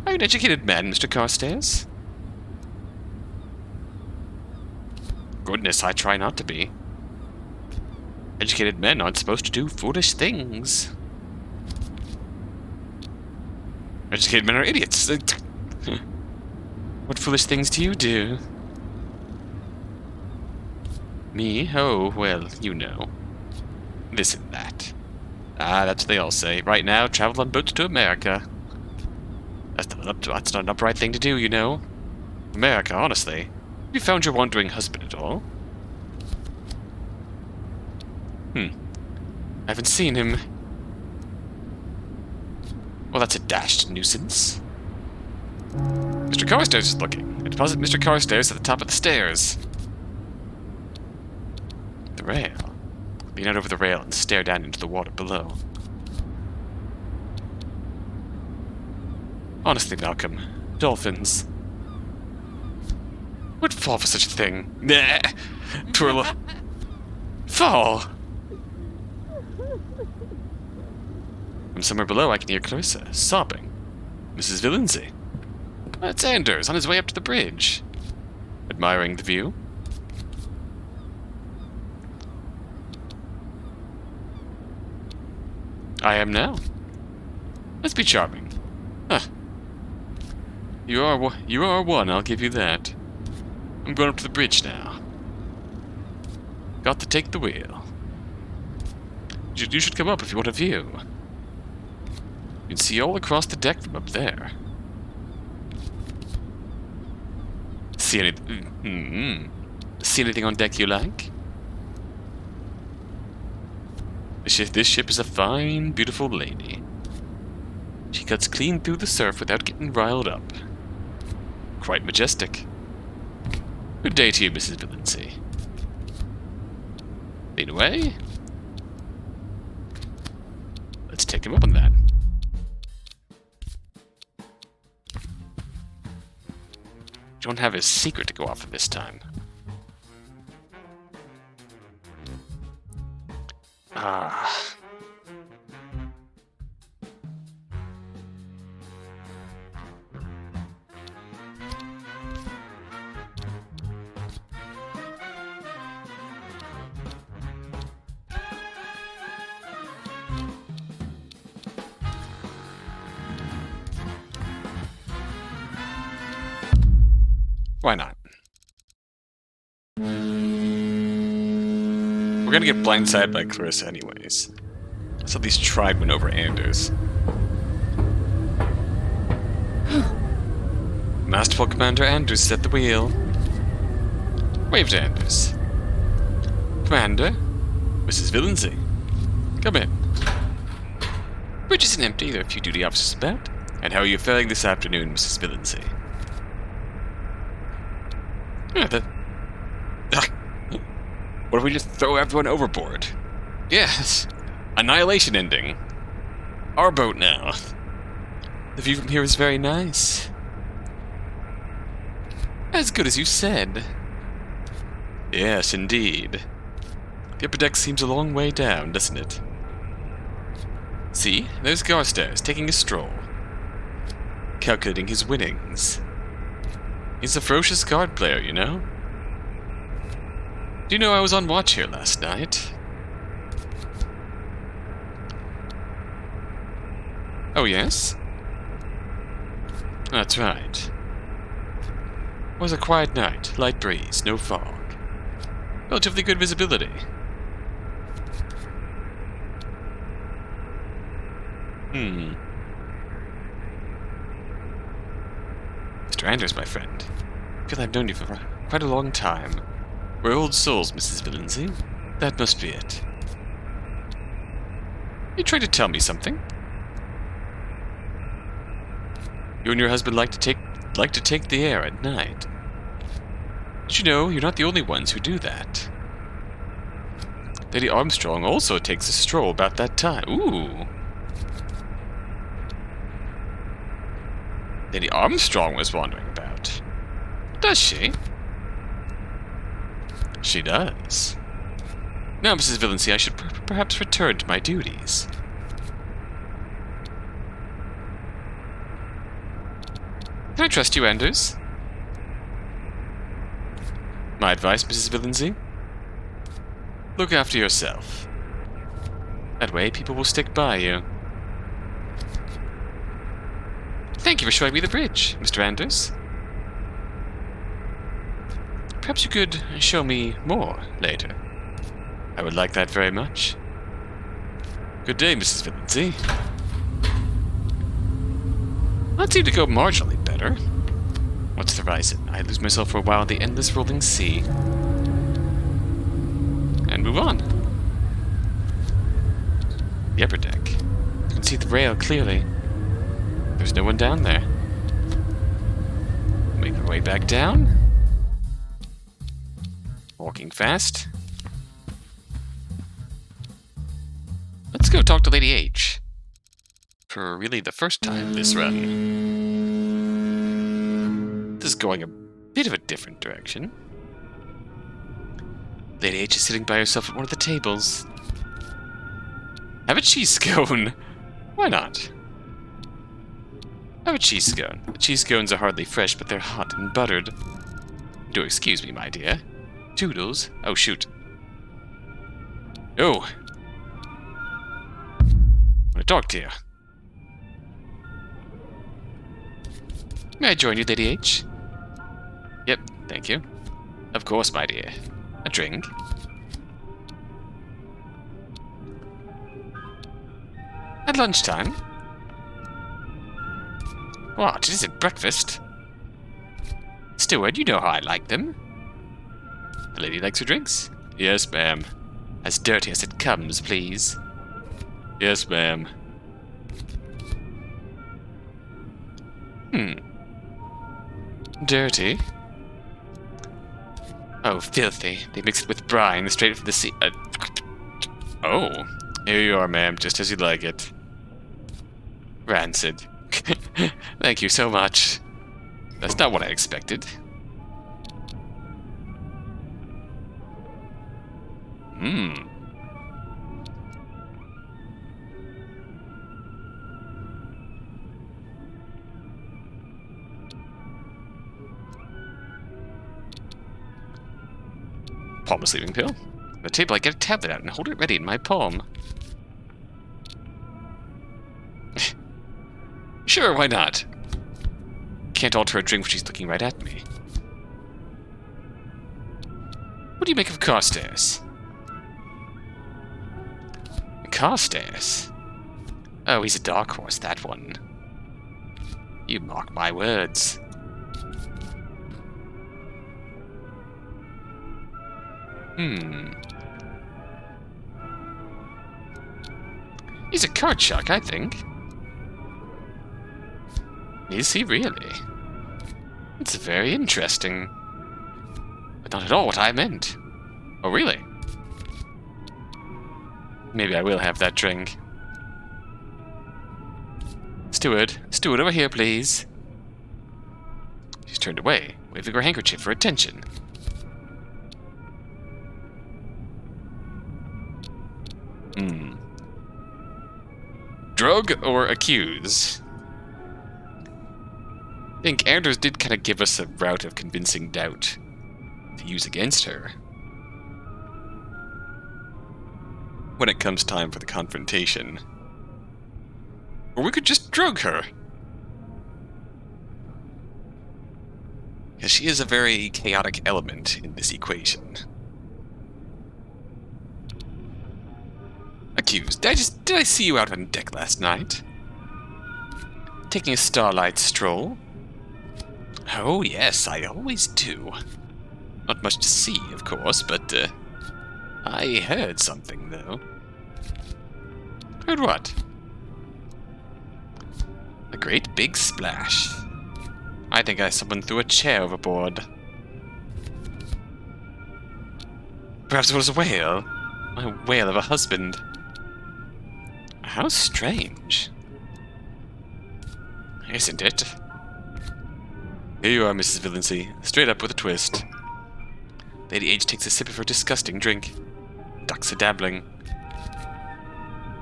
Are you an educated man, Mr. Carstairs? Goodness, I try not to be. Educated men aren't supposed to do foolish things. Educated men are idiots. What foolish things do you do? Me? Oh, well, you know. This and that. Ah, that's what they all say. Right now, travel on boats to America. That's not an upright thing to do, you know. America, honestly. Have you found your wandering husband at all? I haven't seen him. Well, that's a dashed nuisance. Mr. Carstairs is looking. I deposit Mr. Carstairs at the top of the stairs. The rail. Lean out over the rail and stare down into the water below. Honestly, Malcolm, dolphins would fall for such a thing. Nah, twirl. Fall. From somewhere below, I can hear Clarissa sobbing. Mrs. Villinsey. That's Anders on his way up to the bridge. Admiring the view. I am now. Let's be charming. Huh. You are one, I'll give you that. I'm going up to the bridge now. Got to take the wheel. You should come up if you want a view. You can see all across the deck from up there. See anything on deck you like? This ship is a fine, beautiful lady. She cuts clean through the surf without getting riled up. Quite majestic. Good day to you, Mrs. Villinsey. Lead away. Let's take him up on that. Don't have his secret to go off of this time. Ah. Why not? We're gonna get blindsided by Clarissa anyways. Let's at least try win over Anders. Masterful Commander Anders is at the wheel. Wave to Anders. Commander, Mrs. Villinsey, come in. Bridge isn't empty, there are a few duty officers about. And how are you faring this afternoon, Mrs. Villinsey? What if we just throw everyone overboard? Yes. Annihilation ending. Our boat now. The view from here is very nice. As good as you said. Yes, indeed. The upper deck seems a long way down, doesn't it? See, there's Carstairs taking a stroll. Calculating his winnings. He's a ferocious card player, you know? Do you know I was on watch here last night? Oh, yes? That's right. It was a quiet night, light breeze, no fog. Relatively good visibility. Mr. Anders, my friend. I feel I've known you for quite a long time. We're old souls, Mrs. Villinsey. That must be it. You trying to tell me something? You and your husband like to take the air at night. Did you know you're not the only ones who do that? Lady Armstrong also takes a stroll about that time. Ooh. Lady Armstrong was wandering about. Does she? She does. Now, Mrs. Villancy, I should perhaps return to my duties. Can I trust you, Anders? My advice, Mrs. Villancy? Look after yourself. That way, people will stick by you. Thank you for showing me the bridge, Mr. Anders. Perhaps you could show me more later. I would like that very much. Good day, Mrs. Villancy. That seemed to go marginally better. What's the horizon? I lose myself for a while in the endless rolling sea. And move on. The upper deck. You can see the rail clearly. There's no one down there. Make our way back down. Walking fast. Let's go talk to Lady H. For really the first time this run. This is going a bit of a different direction. Lady H is sitting by herself at one of the tables. Have a cheese scone. Why not? Have a cheese scone. The cheese scones are hardly fresh, but they're hot and buttered. Do excuse me, my dear. Toodles. Oh, shoot. Oh. I want to talk to you. May I join you, Lady H? Yep, thank you. Of course, my dear. A drink. At lunchtime? What, it isn't breakfast? Steward, you know how I like them. The lady likes her drinks? Yes, ma'am. As dirty as it comes, please. Yes, ma'am. Dirty? Oh, filthy. They mix it with brine straight from the sea. Oh, here you are, ma'am, just as you like it. Rancid. Thank you so much. That's not what I expected. Palm sleeping pill. On the table, I get a tablet out and hold it ready in my palm. Sure, why not? Can't alter a drink when she's looking right at me. What do you make of Carstairs? Carstairs? Oh, he's a dark horse, that one. You mark my words. He's a card shark, I think. Is he really? It's very interesting. But not at all what I meant. Oh, really? Maybe I will have that drink. Steward, over here, please. She's turned away, waving her handkerchief for attention. Drug or accuse? I think Anders did kind of give us a route of convincing doubt to use against her. When it comes time for the confrontation. Or we could just drug her. Because she is a very chaotic element in this equation. Accused. Did I see you out on deck last night? Taking a starlight stroll? Oh yes, I always do. Not much to see, of course, but I heard something, though. Heard what? A great big splash. I think someone threw a chair overboard. Perhaps it was a whale. A whale of a husband. How strange. Isn't it? Here you are, Mrs. Villancy. Straight up with a twist. Lady H takes a sip of her disgusting drink. Ducks a dabbling.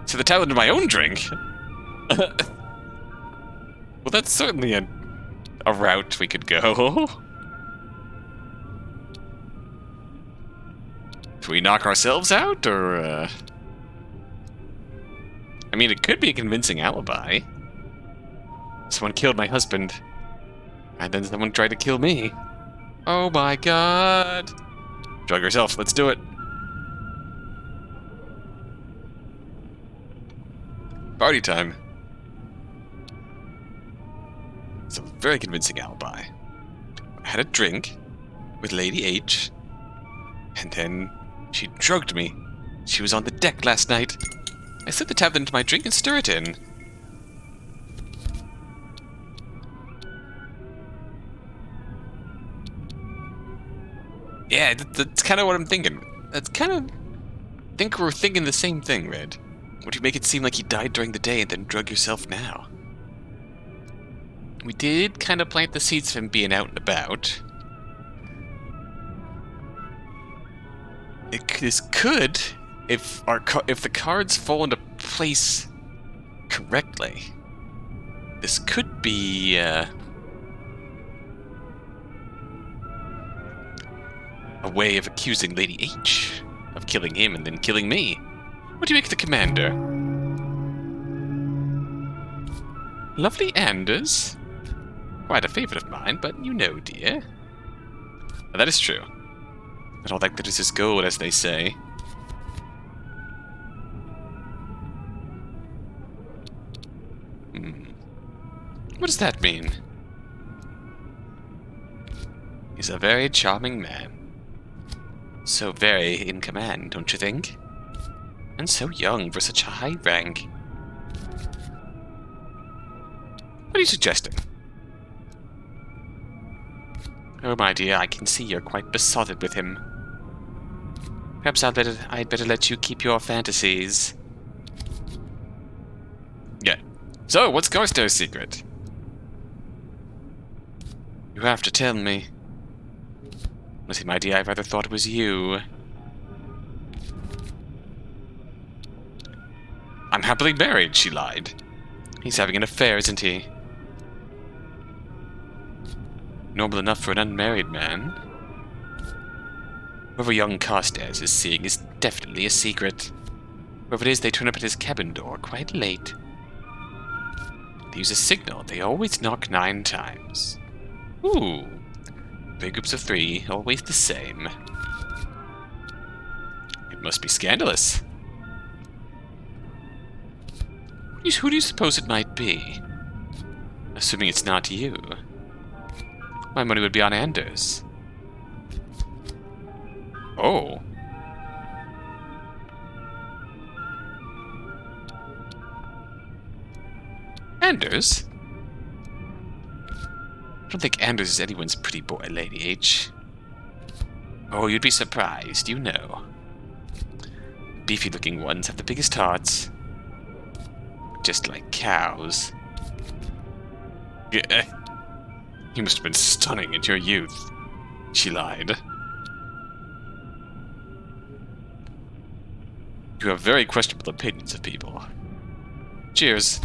So the talent of my own drink? Well, that's certainly a route we could go. Do we knock ourselves out, or, I mean, it could be a convincing alibi. Someone killed my husband, and then someone tried to kill me. Oh my god! Drug yourself, let's do it. Party time. It's a very convincing alibi. I had a drink with Lady H, and then she drugged me. She was on the deck last night. I slip the tab into my drink and stir it in. Yeah, that's kind of what I'm thinking. That's kind of... I think we're thinking the same thing, Red. Would you make it seem like he died during the day and then drug yourself now? We did kind of plant the seeds of him being out and about. This could, if the cards fall into place correctly, this could be a way of accusing Lady H of killing him and then killing me. What do you make of the commander? Lovely Anders. Quite a favorite of mine, but you know, dear. That is true. But all that glitters is gold, as they say. What does that mean? He's a very charming man. So very in command, don't you think? And so young for such a high rank. What are you suggesting? Oh, my dear, I can see you're quite besotted with him. Perhaps I'd better let you keep your fantasies. Yeah. So, what's Garsto's secret? You have to tell me. Honestly, my dear, I rather thought it was you. I'm happily married, she lied. He's having an affair, isn't he? Normal enough for an unmarried man. Whoever young Carstairs is seeing is definitely a secret. Whoever it is, they turn up at his cabin door quite late. They use a signal. They always knock 9 times. Ooh. Big groups of 3, always the same. It must be scandalous. Who do you suppose it might be? Assuming it's not you. My money would be on Anders. Oh. Anders? I don't think Anders is anyone's pretty boy, Lady H. Oh, you'd be surprised, you know. Beefy-looking ones have the biggest hearts. Just like cows. Yeah. You must have been stunning in your youth. She lied. You have very questionable opinions of people. Cheers.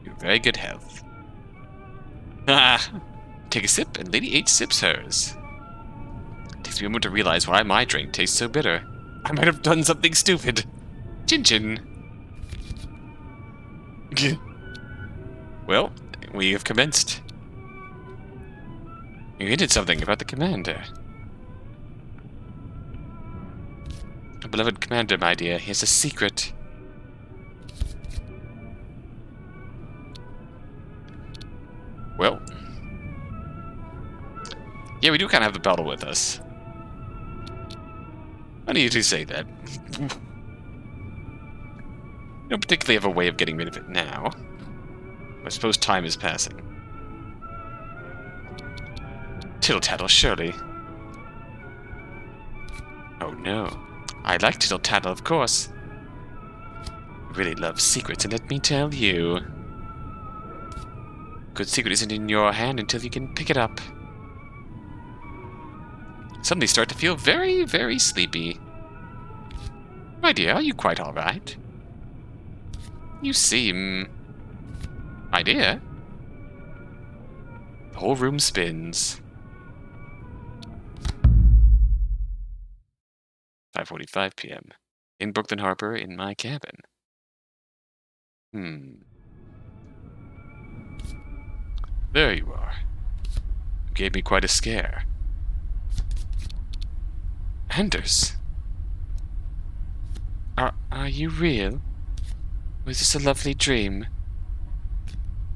Your very good health. Ah! Take a sip, and Lady H sips hers. It takes me a moment to realize why my drink tastes so bitter. I might have done something stupid. Chin-chin. Well, we have commenced. You hinted something about the commander. A beloved commander, my dear. He has a secret. Well. Yeah, we do kind of have the bottle with us. Why do you two say that? We don't particularly have a way of getting rid of it now. I suppose time is passing. Tittle-tattle, surely. Oh no. I like tittle-tattle, of course. I really love secrets, and let me tell you. Good secret isn't in your hand until you can pick it up. Suddenly start to feel very, very sleepy. My dear, are you quite alright? You seem... My dear? The whole room spins. 5:45 p.m. In Brooklyn Harbor, in my cabin. There you are. You gave me quite a scare. Anders? Are you real? Was this a lovely dream?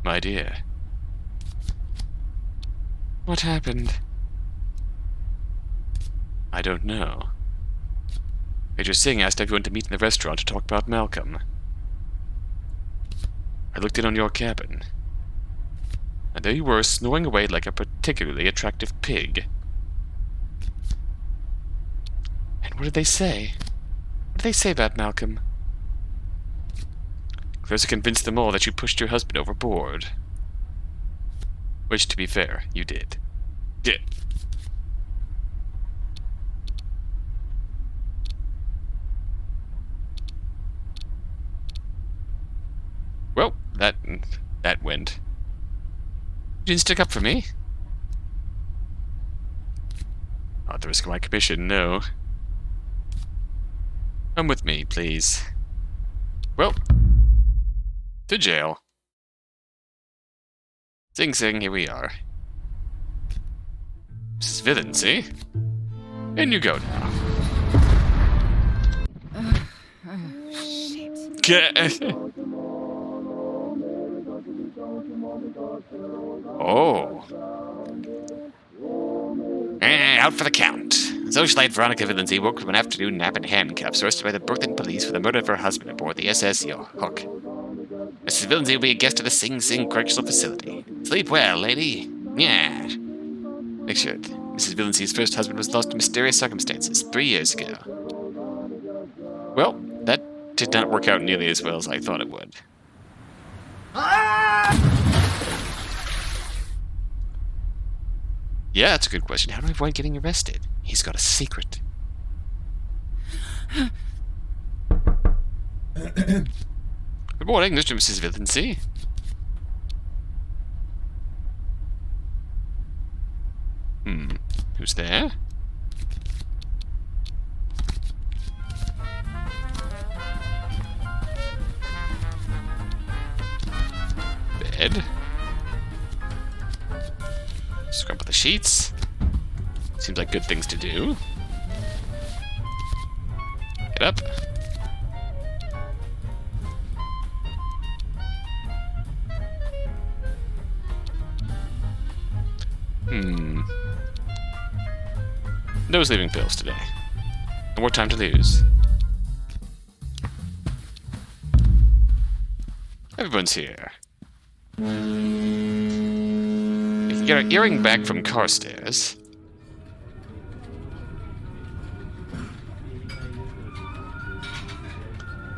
My dear. What happened? I don't know. Major Singh asked everyone to meet in the restaurant to talk about Malcolm. I looked in on your cabin. And there you were, snoring away like a particularly attractive pig. And what did they say? What did they say about Malcolm? Clarissa convinced them all that you pushed your husband overboard. Which, to be fair, you did. Did. Well, that went. You didn't stick up for me. Not at the risk of my commission, no. Come with me, please. Well, to jail. Sing Sing, here we are. Mrs. Villain, see? In you go now. Oh. Out for the count. Socialite Veronica Villancy woke from an afternoon nap in handcuffs, arrested by the Brooklyn police for the murder of her husband aboard the SS Hook. Mrs. Villancy will be a guest at the Sing Sing Correctional Facility. Sleep well, lady. Yeah. Make sure Mrs. Villancy's first husband was lost in mysterious circumstances 3 years ago. Well, that did not work out nearly as well as I thought it would. Yeah, that's a good question. How do I avoid getting arrested? He's got a secret. Good morning, Mr. and Mrs. Villancy. Who's there? Bed. Scrumple the sheets. Seems like good things to do. Get up. No sleeping pills today. No more time to lose. Everyone's here. You can get our earring back from Carstairs.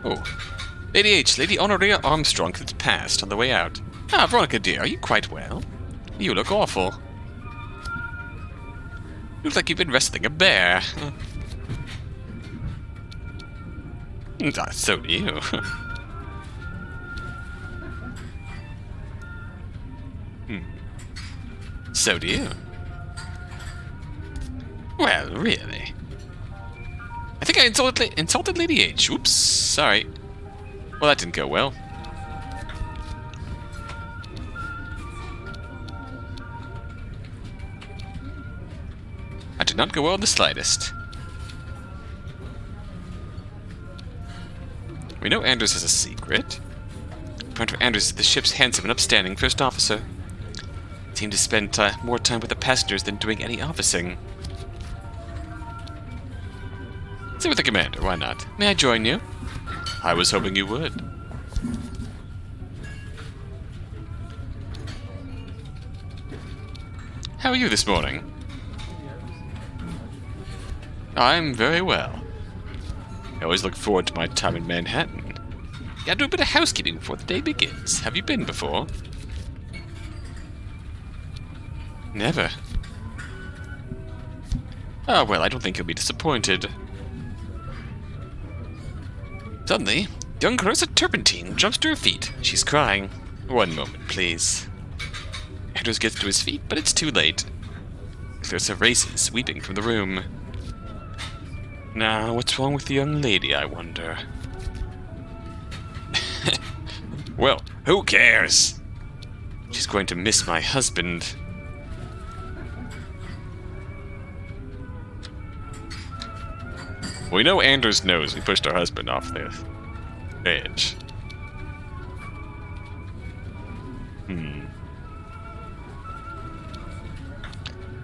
Oh. Lady H, Lady Honoria Armstrong has passed on the way out. Ah, Veronica dear, are you quite well? You look awful. You look like you've been wrestling a bear. So do you. So do you. Well, really. I think I insulted Lady H. Oops, sorry. Well, that didn't go well. That did not go well in the slightest. We know Anders has a secret. Commander Anders is the ship's handsome and upstanding first officer. He seemed to spend more time with the passengers than doing any officing. Sit with the commander, why not? May I join you? I was hoping you would. How are you this morning? I'm very well. I always look forward to my time in Manhattan. Gotta do a bit of housekeeping before the day begins. Have you been before? Never. Ah, well, I don't think he'll be disappointed. Suddenly, young Clarissa Turpentine jumps to her feet. She's crying. One moment, please. Anders gets to his feet, but it's too late. Clarissa races, weeping from the room. Now, what's wrong with the young lady, I wonder? Well, who cares? She's going to miss my husband. We know Anders knows we pushed our husband off the edge.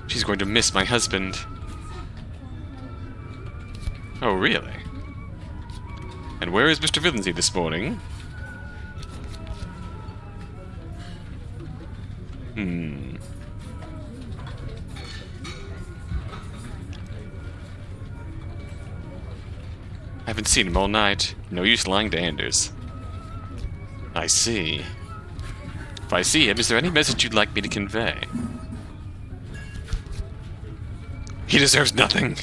She's going to miss my husband. Oh, really? And where is Mr. Villency this morning? Haven't seen him all night. No use lying to Anders. I see. If I see him, is there any message you'd like me to convey? He deserves nothing.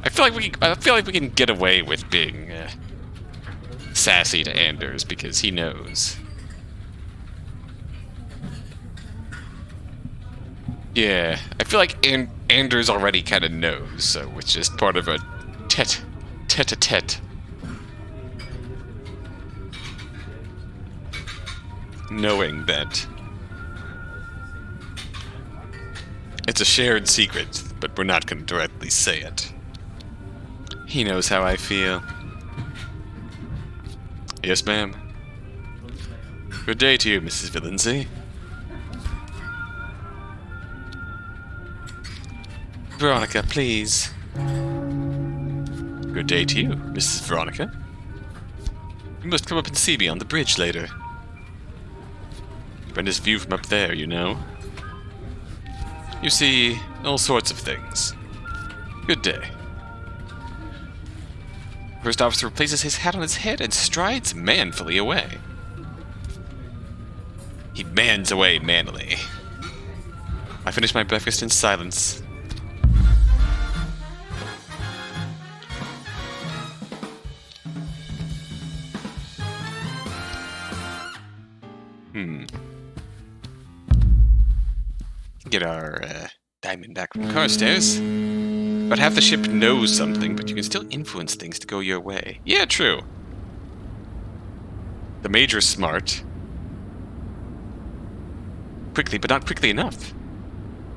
I feel like we can get away with being sassy to Anders because he knows. Yeah, I feel like Anders already kind of knows, so it's just part of a tete-a-tete. Knowing that it's a shared secret, but we're not going to directly say it. He knows how I feel. Yes, ma'am. Good day to you, Mrs. Villency. Veronica, please. Good day to you, Mrs. Veronica. You must come up and see me on the bridge later. Brenda's view from up there, you know. You see all sorts of things. Good day. First officer replaces his hat on his head and strides manfully away. He mans away manly. I finish my breakfast in silence. Get our diamond back from Carstairs. But half the ship knows something, but you can still influence things to go your way. Yeah, true. The Major's smart. Quickly, but not quickly enough.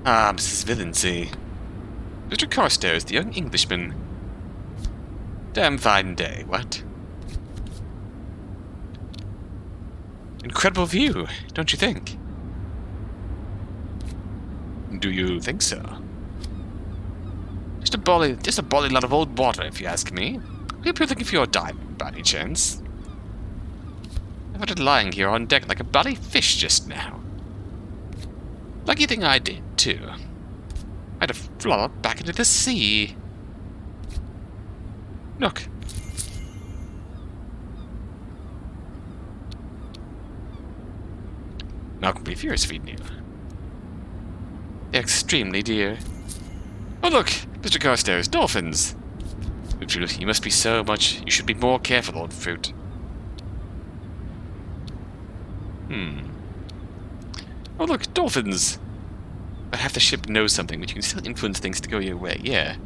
Ah, Mrs. Villency. Mr. Carstairs, the young Englishman. Damn fine day, what? Incredible view, don't you think? Do you think so? Just a bally lot of old water, if you ask me. I hope you're looking for your diamond, by any chance. I found it lying here on deck like a bally fish just now. Lucky thing I did, too. I'd have flopped back into the sea. Look. Malcolm will be furious feeding you. They're extremely dear. Oh look, Mr. Carstairs, dolphins. You must be so much. You should be more careful, old fruit. Oh look, dolphins. But half the ship knows something, but you can still influence things to go your way. Yeah.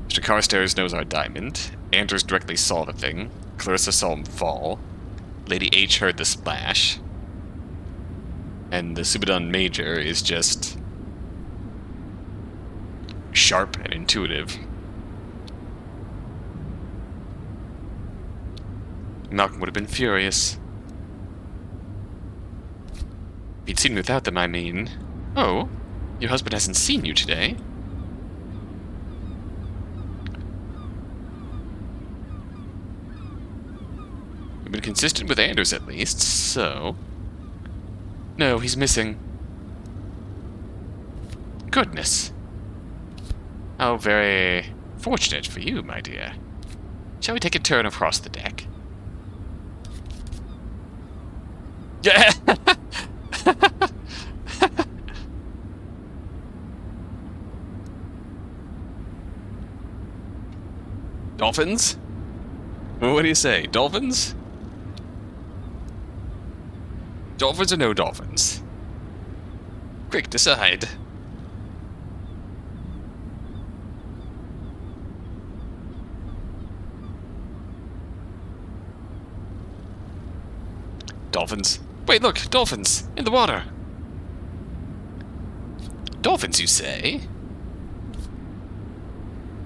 Mr. Carstairs knows our diamond. Anders directly saw the thing. Clarissa saw him fall. Lady H heard the splash. And the Subadon Major is just sharp and intuitive. Malcolm would have been furious. If he'd seen me without them, I mean. Oh, your husband hasn't seen you today. We've been consistent with Anders at least, so... No, he's missing. Goodness. How very fortunate for you, my dear. Shall we take a turn across the deck? Yeah. Dolphins? What do you say? Dolphins? Dolphins or no dolphins? Quick, decide. Dolphins. Wait, look, dolphins in the water. Dolphins, you say?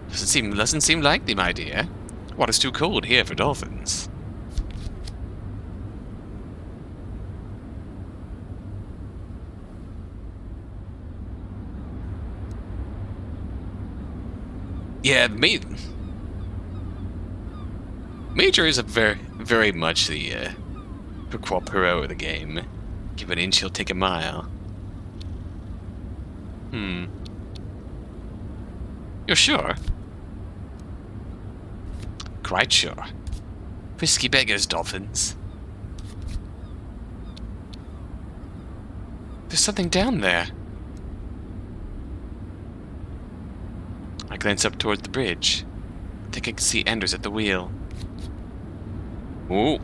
Doesn't seem likely, my dear. Water's too cold here for dolphins. Yeah, Major is a very much the pourquoi hero of the game. Give an inch, he'll take a mile. You're sure? Quite sure. Frisky beggars, dolphins. There's something down there. I glance up towards the bridge. I think I can see Anders at the wheel. Ooh.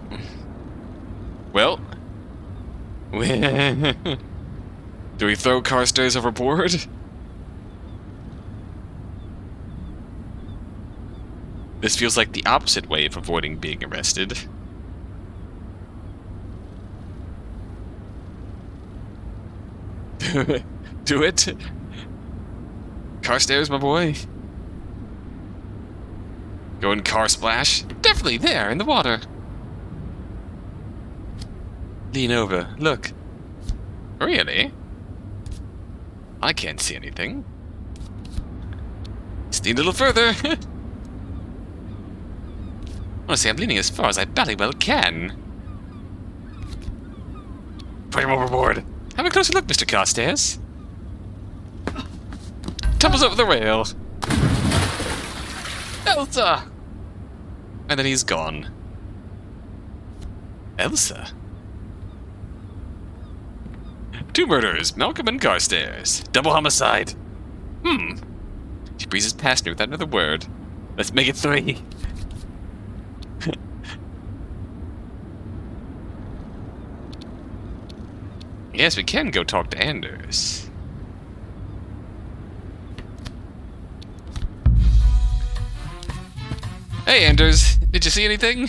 Well. Do we throw Carstairs overboard? This feels like the opposite way of avoiding being arrested. Do it? Carstairs, my boy? Going car splash? Definitely there, in the water. Lean over, look. Really? I can't see anything. Just lean a little further. Honestly, I'm leaning as far as I bally well can. Put him overboard. Have a closer look, Mr. Carstairs. Tumbles over the rail. Elsa! And then he's gone. Elsa? Two murders, Malcolm and Carstairs. Double homicide. She breezes past me without another word. Let's make it 3. Yes, we can go talk to Anders. Hey, Anders. Did you see anything?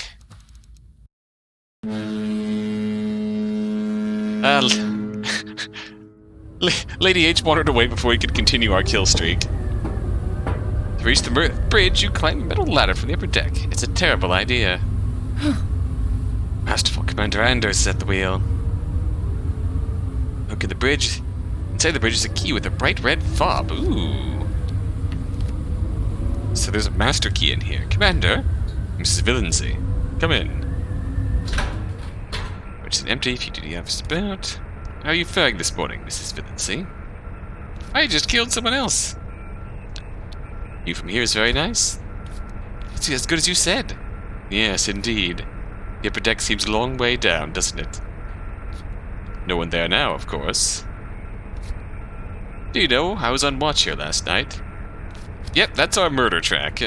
Lady H wandered away before we could continue our kill streak. To reach the bridge, you climb a metal ladder from the upper deck. It's a terrible idea. Masterful Commander Anders is at the wheel. Look at the bridge. Inside the bridge is a key with a bright red fob. Ooh. So there's a master key in here. Commander, Mrs. Villancy, come in. Which is empty if you do have about. How are you faring this morning, Mrs. Villancy? I just killed someone else. View from here is very nice. It's as good as you said. Yes, indeed. The upper deck seems a long way down, doesn't it? No one there now, of course. Do you know, I was on watch here last night. Yep, that's our murder track.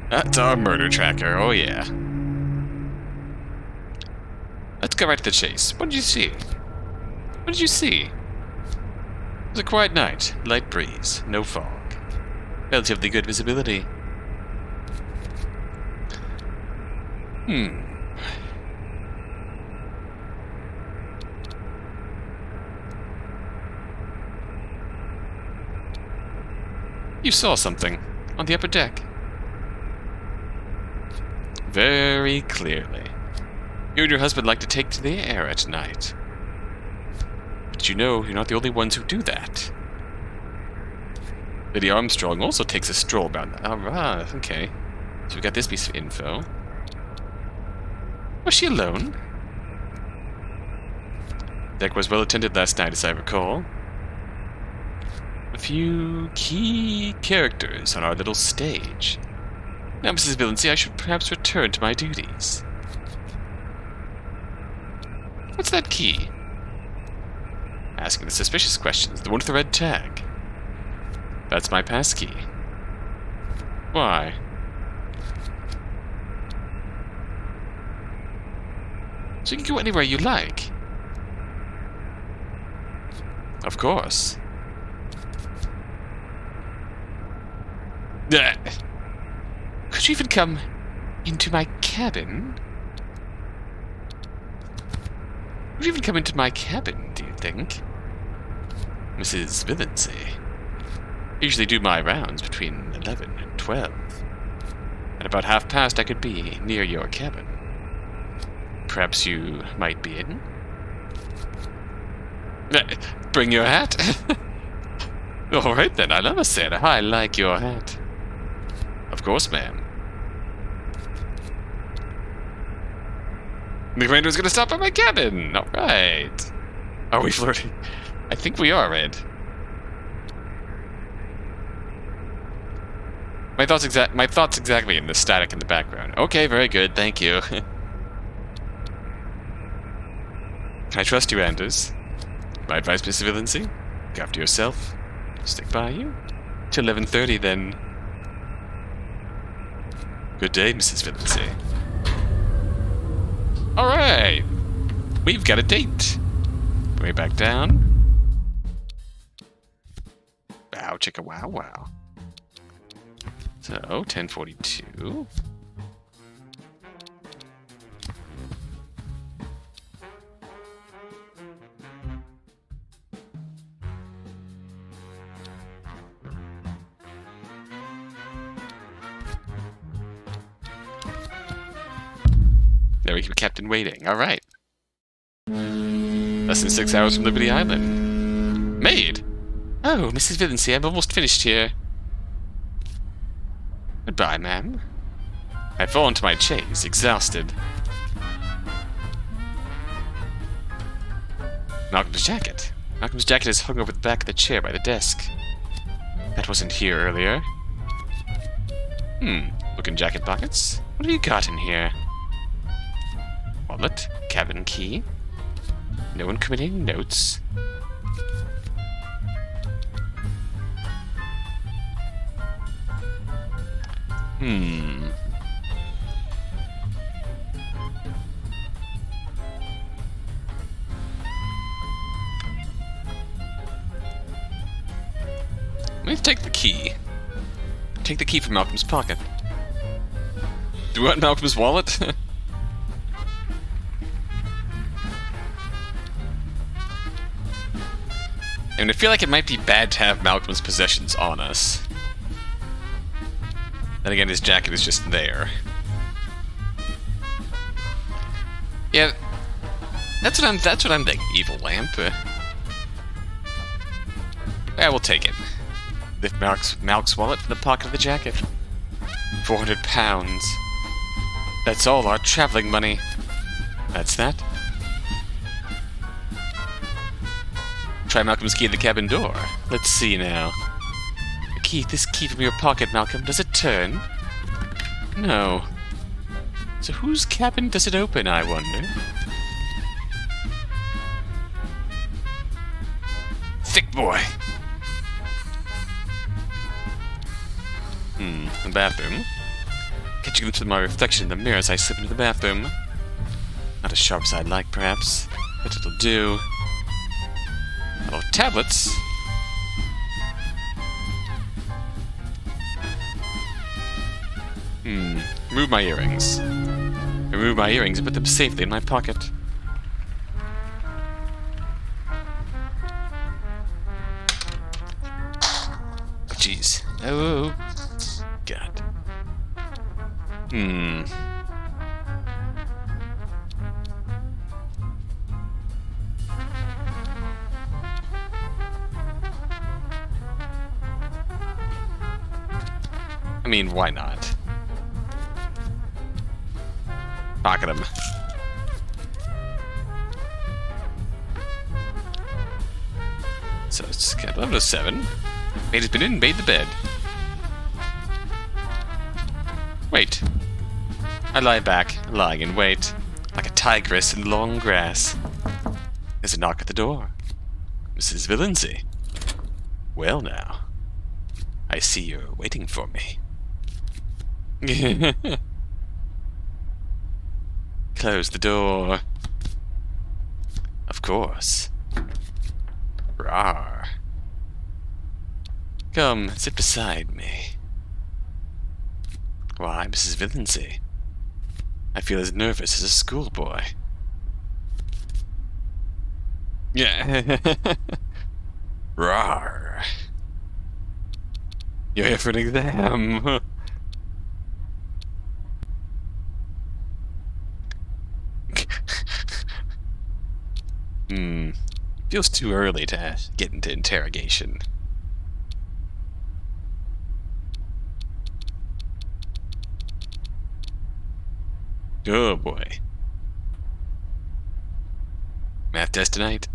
That's our murder tracker, oh yeah. Let's go right to the chase. What did you see? What did you see? It was a quiet night, light breeze, no fog. Relatively good visibility. You saw something on the upper deck. Very clearly. You and your husband like to take to the air at night. But you know you're not the only ones who do that. Lady Armstrong also takes a stroll about that. Ah, okay. So we got this piece of info. Was she alone? Deck was well attended last night, as I recall. A few key characters on our little stage. Now, Mrs. Villancy, I should perhaps return to my duties. What's that key? Asking the suspicious questions, the one with the red tag. That's my passkey. Why? So you can go anywhere you like. Of course. Could you even come into my cabin? Would you even come into my cabin, do you think? Mrs. Villancy. I usually do my rounds between 11 and 12. At about 1:30 I could be near your cabin. Perhaps you might be in? Bring your hat? Alright then, I love a Santa. I like your hat. Of course, ma'am. The commander's gonna stop by my cabin! Alright. Are we flirting? I think we are, Ed. My thoughts exactly in the static in the background. Okay, very good, thank you. Can I trust you, Anders? My advice, Mr. Villancy? Look after yourself. Stick by you. Till 11:30, then. Good day, Mrs. Villancy. Alright! We've got a date. Way back down. Wow, chicka wow wow. So, 10:42. There we keep Captain waiting. Alright. Less than 6 hours from Liberty Island. Maid! Oh, Mrs. Villancy, I'm almost finished here. Goodbye, ma'am. I fall into my chaise, exhausted. Malcolm's jacket. Malcolm's jacket is hung over the back of the chair by the desk. That wasn't here earlier. Look in jacket pockets. What have you got in here? Wallet, cabin key. No incriminating notes. Let me take the key. Take the key from Malcolm's pocket. Do you want Malcolm's wallet? And I feel like it might be bad to have Malcolm's possessions on us. Then again, his jacket is just there. Yeah, that's what I'm thinking. Evil lamp. Yeah, we'll take it. Lift Malk's wallet from the pocket of the jacket. 400 pounds. That's all our traveling money. That's that. Try Malcolm's key at the cabin door. Let's see now. This key from your pocket, Malcolm. Does it turn? No. So whose cabin does it open, I wonder? Thick boy. The bathroom. Catch a glimpse of my reflection in the mirror as I slip into the bathroom. Not as sharp as I'd like, perhaps, but it'll do. Oh, tablets. Remove my earrings. Remove my earrings and put them safely in my pocket. Jeez. Oh, God. I mean, why not? Pocket him. So it's 11:07. Maid has been in and made the bed. Wait. I lie back, lying in wait, like a tigress in long grass. There's a knock at the door. Mrs. Villancy. Well now. I see you're waiting for me. Close the door. Of course. Rawr. Come, sit beside me. Why, Mrs. Villancy, I feel as nervous as a schoolboy. Yeah. Rawr. You're here for an exam. Feels too early to get into interrogation. Oh boy. Math test tonight?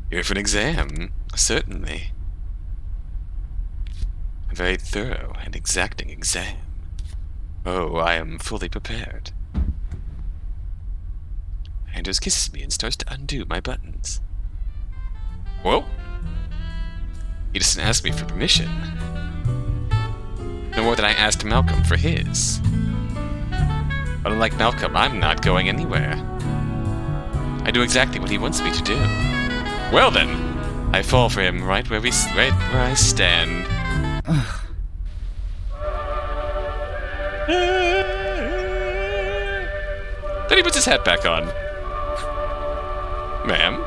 You're here for an exam? Certainly. A very thorough and exacting exam. Oh, I am fully prepared. Anders kisses me and starts to undo my buttons. Whoa! He doesn't ask me for permission. No more than I asked Malcolm for his. But unlike Malcolm, I'm not going anywhere. I do exactly what he wants me to do. Well then, I fall for him right where I stand. Then he puts his hat back on. Ma'am?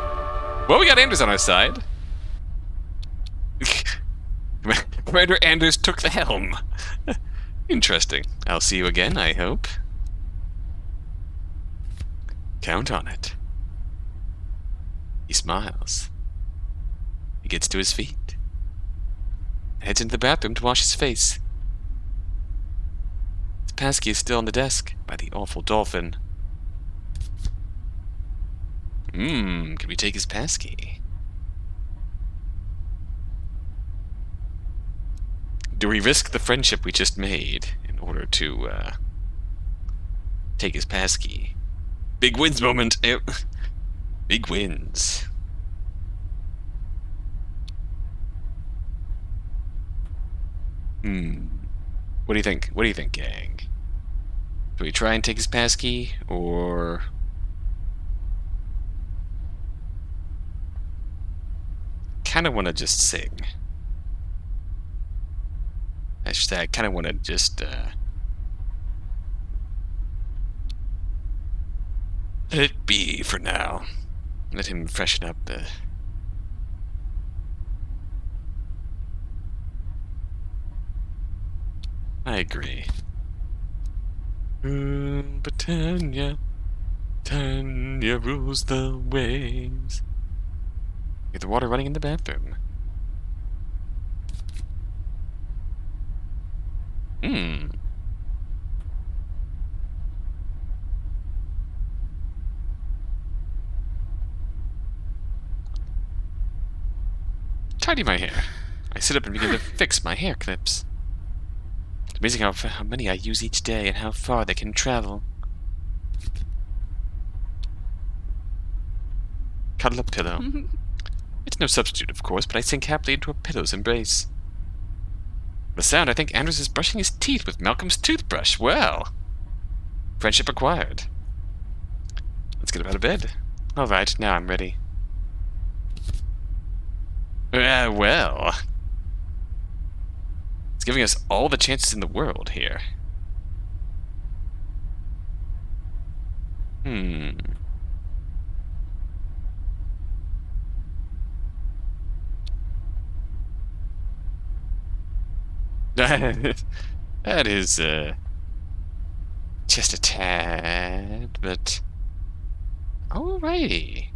Well, we got Anders on our side. Commander Anders took the helm. Interesting. I'll see you again, I hope. Count on it. He smiles. He gets to his feet. Heads into the bathroom to wash his face. His passkey is still on the desk by the awful dolphin. Can we take his passkey? Do we risk the friendship we just made in order to take his passkey? Big wins moment. Big wins. What do you think? What do you think, gang? Do we try and take his passkey, or kind of want to just sing? Actually, I kind of want to just let it be for now. Let him freshen up the... I agree. But Tanya rules the waves. Get the water running in the bathroom. Tidy my hair. I sit up and begin to fix my hair clips. It's amazing how many I use each day and how far they can travel. Cuddle a pillow. It's no substitute, of course, but I sink happily into a pillow's embrace. The sound, I think Anders is brushing his teeth with Malcolm's toothbrush. Well, friendship acquired. Let's get him out of bed. Alright, now I'm ready. Well. It's giving us all the chances in the world here. That is, just a tad, but... Alrighty.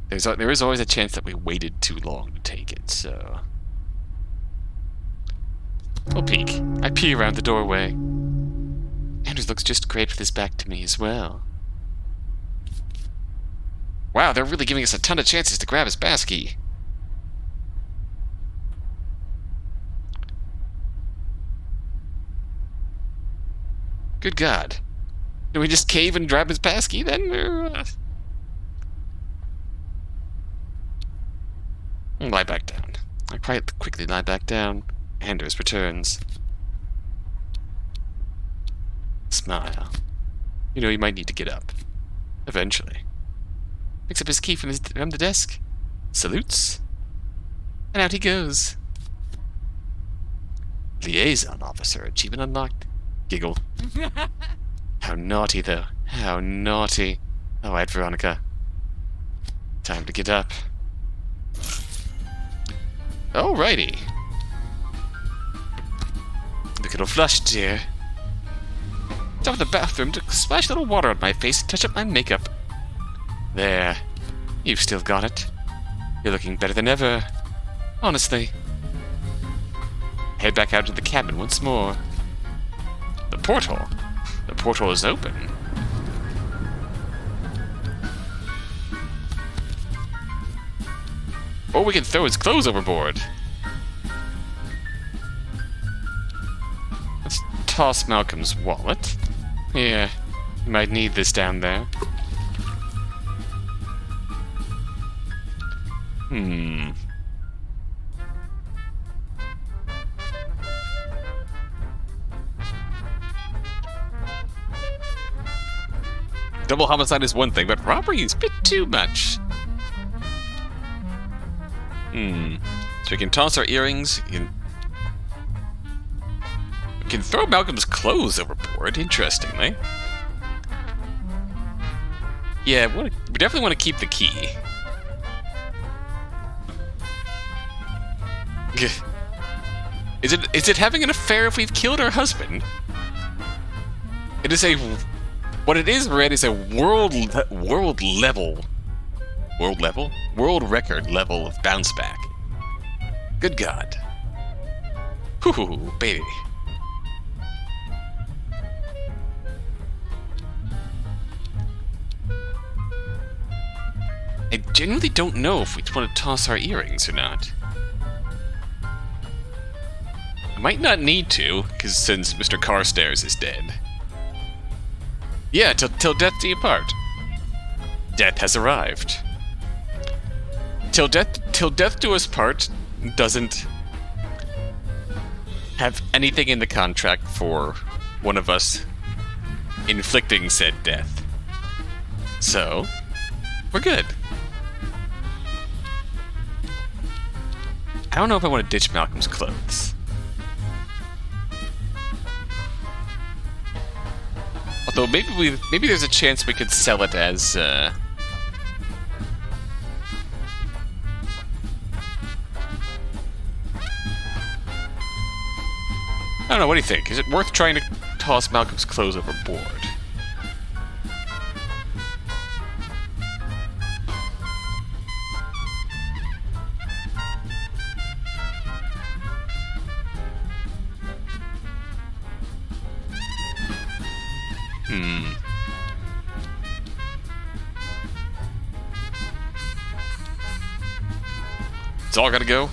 There is always a chance that we waited too long to take it, so... We'll peek. I pee around the doorway. Anders looks just great with his back to me as well. Wow, they're really giving us a ton of chances to grab his pass key. Good God. Do we just cave and grab his pass key then? Lie back down. I quite quickly lie back down. Anders returns. Smile. You know, you might need to get up. Eventually. Picks up his key from the desk. Salutes. And out he goes. Liaison officer. Achievement unlocked. Giggle. How naughty, though. How naughty. Alright, Veronica. Time to get up. Alrighty. Look at all flushed, dear. Stop in the bathroom to splash a little water on my face and touch up my makeup. There. You've still got it. You're looking better than ever. Honestly. Head back out to the cabin once more. The portal. The portal is open. Or we can throw his clothes overboard. Let's toss Malcolm's wallet. Yeah, you might need this down there. Double homicide is one thing, but robbery is a bit too much. So we can toss our earrings. We can throw Malcolm's clothes overboard, interestingly. Yeah, we definitely want to keep the key. Is it having an affair if we've killed our husband? It is a... What it is, Red, is a world record level of bounce back. Good God. Hoo-hoo, baby. I genuinely don't know if we want to toss our earrings or not. I might not need to, because since Mr. Carstairs is dead. Yeah, till death do you part. Death has arrived. Till death do us part doesn't have anything in the contract for one of us inflicting said death. So, we're good. I don't know if I want to ditch Malcolm's clothes. Although maybe there's a chance we could sell it as I don't know, what do you think? Is it worth trying to toss Malcolm's clothes overboard? It's all gotta go?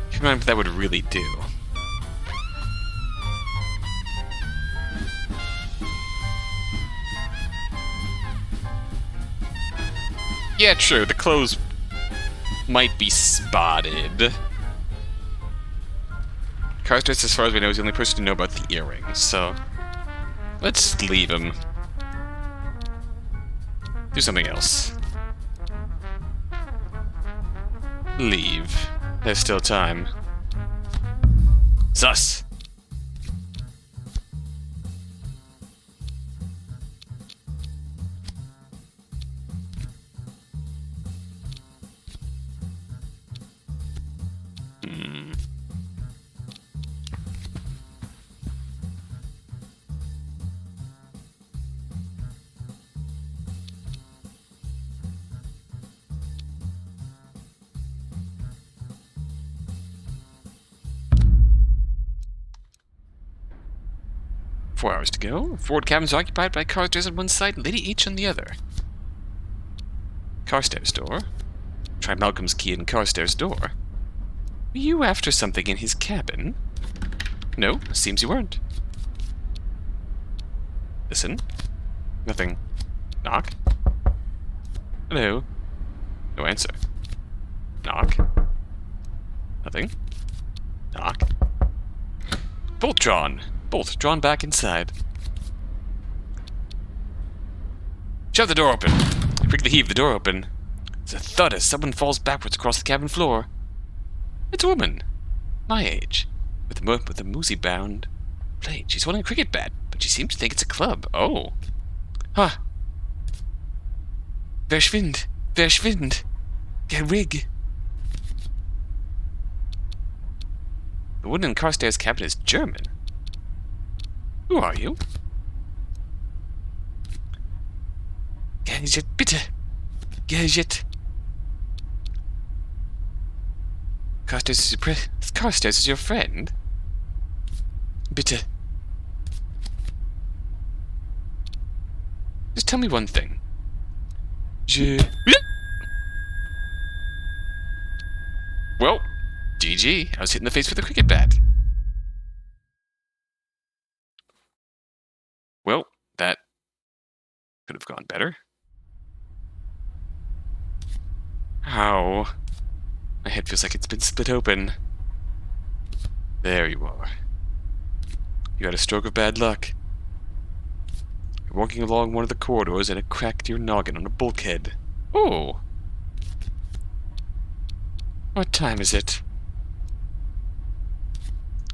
Can't remember if that would really do. Yeah, true, the clothes might be spotted. Carstairs, as far as we know, is the only person to know about the earrings, so let's leave him. Do something else. Leave. There's still time. Sus! 4 hours to go. Forward cabins are occupied by Carstairs on one side and Lady H on the other. Carstairs door. Try Malcolm's key in Carstairs door. Were you after something in his cabin? No, seems you weren't. Listen. Nothing. Knock. Hello. No answer. Knock. Nothing. Knock. Bolt drawn. Bolt drawn back inside. Shove the door open. Quickly heave the door open. There's a thud as someone falls backwards across the cabin floor. It's a woman. My age. With a moosey-bound blade. She's holding a cricket bat, but she seems to think it's a club. Oh. Huh. Verschwind. Verschwind. Gerig. The woman in Carstairs' cabin is German. Who are you? Gadget, bitte. Gadget. Carstairs is your friend? Bitte. Just tell me one thing. Well, GG. I was hit in the face with a cricket bat. Well, that could have gone better. Ow. My head feels like it's been split open. There you are. You had a stroke of bad luck. You're walking along one of the corridors and it cracked your noggin on a bulkhead. Oh! What time is it?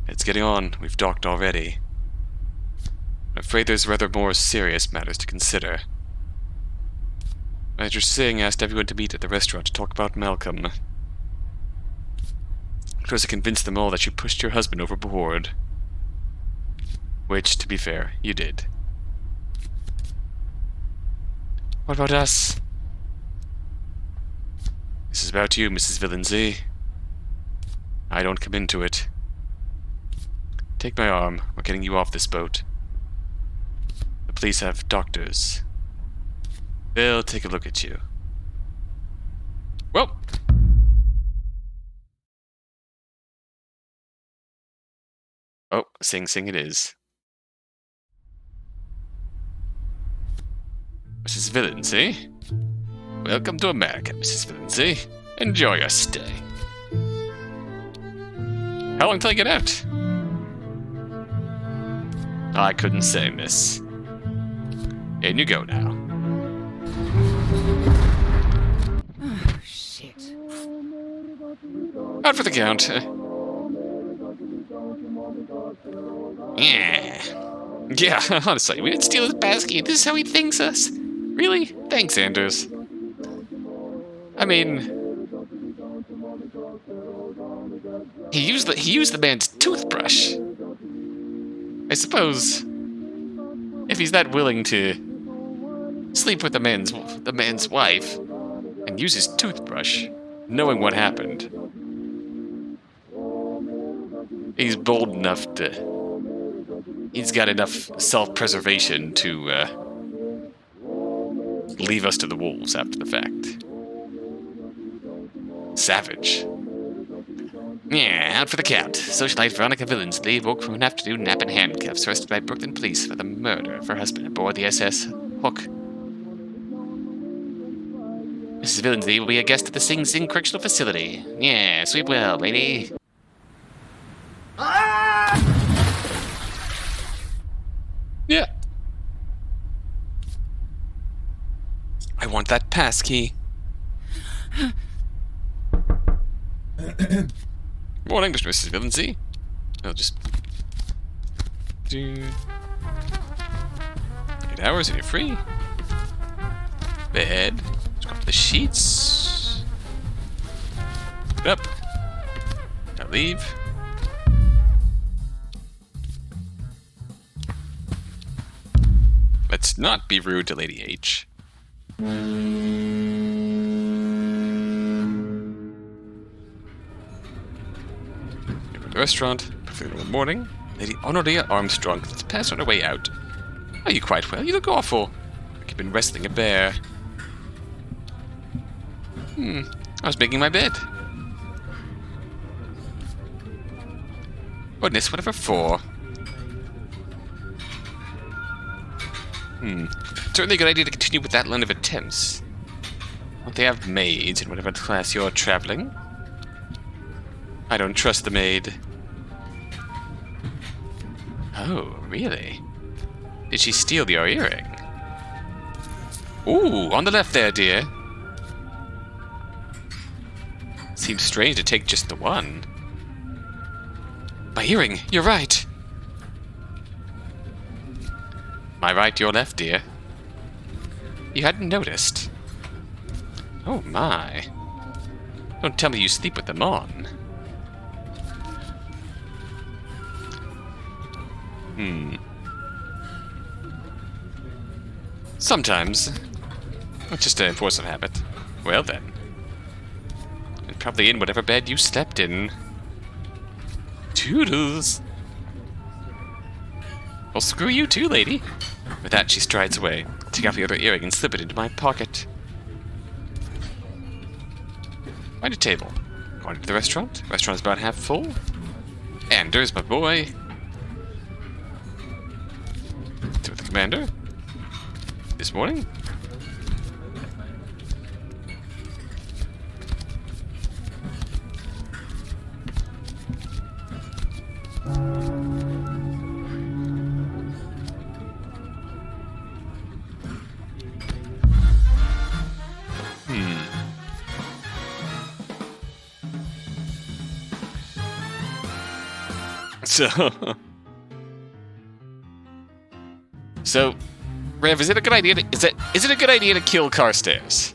It's getting on. We've docked already. I'm afraid there's rather more serious matters to consider. Manager Singh asked everyone to meet at the restaurant to talk about Malcolm. It was to convince them all that you pushed your husband overboard. Which, to be fair, you did. What about us? This is about you, Mrs. Villenzy. I don't come into it. Take my arm. We're getting you off this boat. The police have doctors. They'll take a look at you. Well. Oh, Sing Sing it is. Mrs. Villenzy? Welcome to America, Mrs. Villenzy. Enjoy your stay. How long till I get out? I couldn't say, miss. In you go now. Oh, shit. Out for the count. Yeah, honestly, we didn't steal his basket. This is how he thinks us. Really? Thanks, Anders. I mean, he used the man's toothbrush. I suppose if he's that willing to sleep with the man's wife and use his toothbrush, knowing what happened, he's bold enough to. He's got enough self-preservation to leave us to the wolves after the fact. Savage. Yeah, out for the count. Socialite Veronica Villenzy woke from an afternoon nap in handcuffs, arrested by Brooklyn police for the murder of her husband aboard the SS Hook. Mrs. Villenzy will be a guest at the Sing Sing Correctional Facility. Yeah, sweep well, lady. Yeah. I want that pass key. Morning, Mrs. Villenzy. I'll just do 8 hours and you're free. Bed. Drop the sheets. Get up. Now leave. Let's not be rude to Lady H. The restaurant, perfect little morning. Lady Honoria Armstrong, let's pass on our way out. Are you quite well? You look awful. Like you've been wrestling a bear. I was making my bed. Goodness, whatever for? Certainly a good idea to continue with that line of attempts. Don't they have maids in whatever class you're traveling? I don't trust the maid. Oh, really? Did she steal your earring? Ooh, on the left there, dear. Seems strange to take just the one. My earring, you're right. My right, your left, dear. You hadn't noticed. Oh my. Don't tell me you sleep with them on. Sometimes. It's just a force of habit. Well then. And probably in whatever bed you slept in. Toodles. Well, screw you too, lady. With that, she strides away. Take out the other earring and slip it into my pocket. Find a table. Going to the restaurant. Restaurant's about half full. And there's my boy. To the commander. This morning. So, Rev, is it a good idea to is it a good idea to kill Carstairs?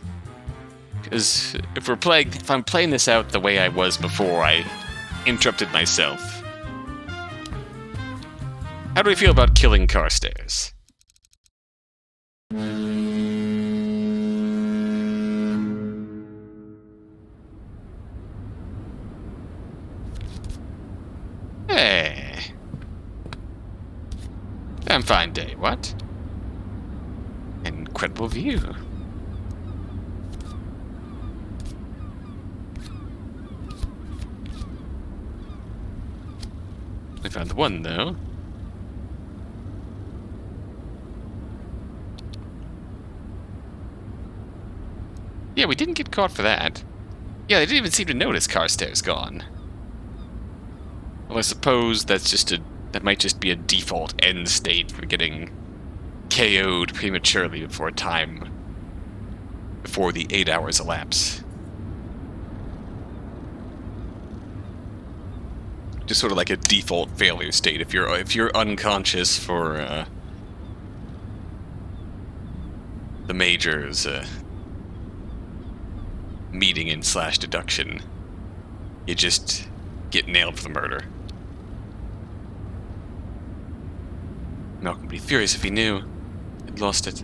Because if I'm playing this out the way I was before I interrupted myself, how do we feel about killing Carstairs? Hey. Damn fine day, what? Incredible view. We found the one, though. Yeah, we didn't get caught for that. Yeah, they didn't even seem to notice Carstairs gone. Well, I suppose that might just be a default end state for getting KO'd prematurely before the 8 hours elapse. Just sort of like a default failure state if you're unconscious for the major's meeting and / deduction. You just get nailed for the murder. Malcolm would be furious if he knew. He'd lost it.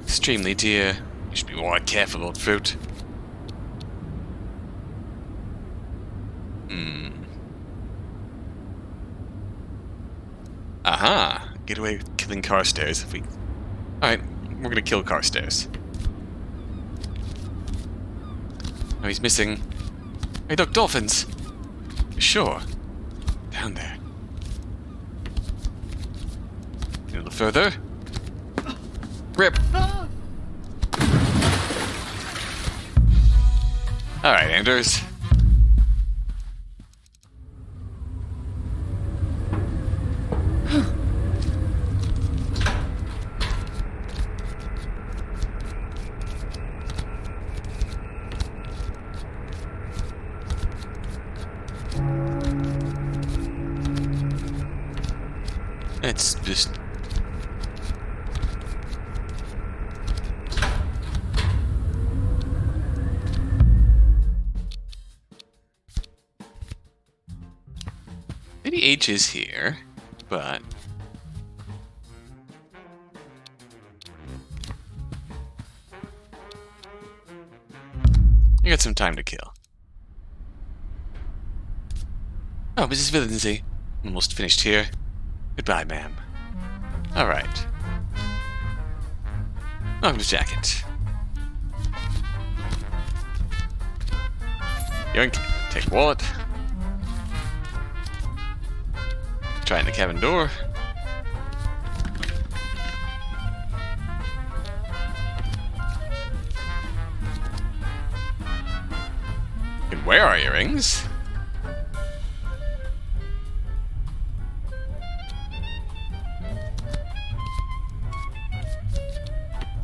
Extremely dear. You should be more careful, old fruit. Aha! Get away with killing Carstairs if we... Alright, we're gonna kill Carstairs. Oh, he's missing. Hey, look, dolphins! Sure. Down there. A little further. Rip! Alright, Anders. It's just... Maybe H is here, but... I got some time to kill. Oh, Mrs. Villancy. Almost finished here. Goodbye, ma'am. Alright. Welcome to jacket. Yoink. Take wallet. Try in the cabin door. And where are earrings?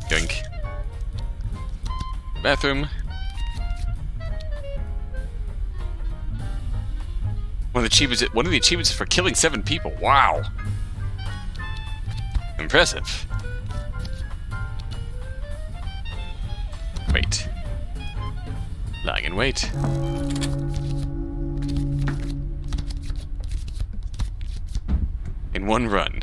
Yoink. Bathroom. One of the achievements is for killing 7 people. Wow. Impressive. Wait. Lying in wait. In one run.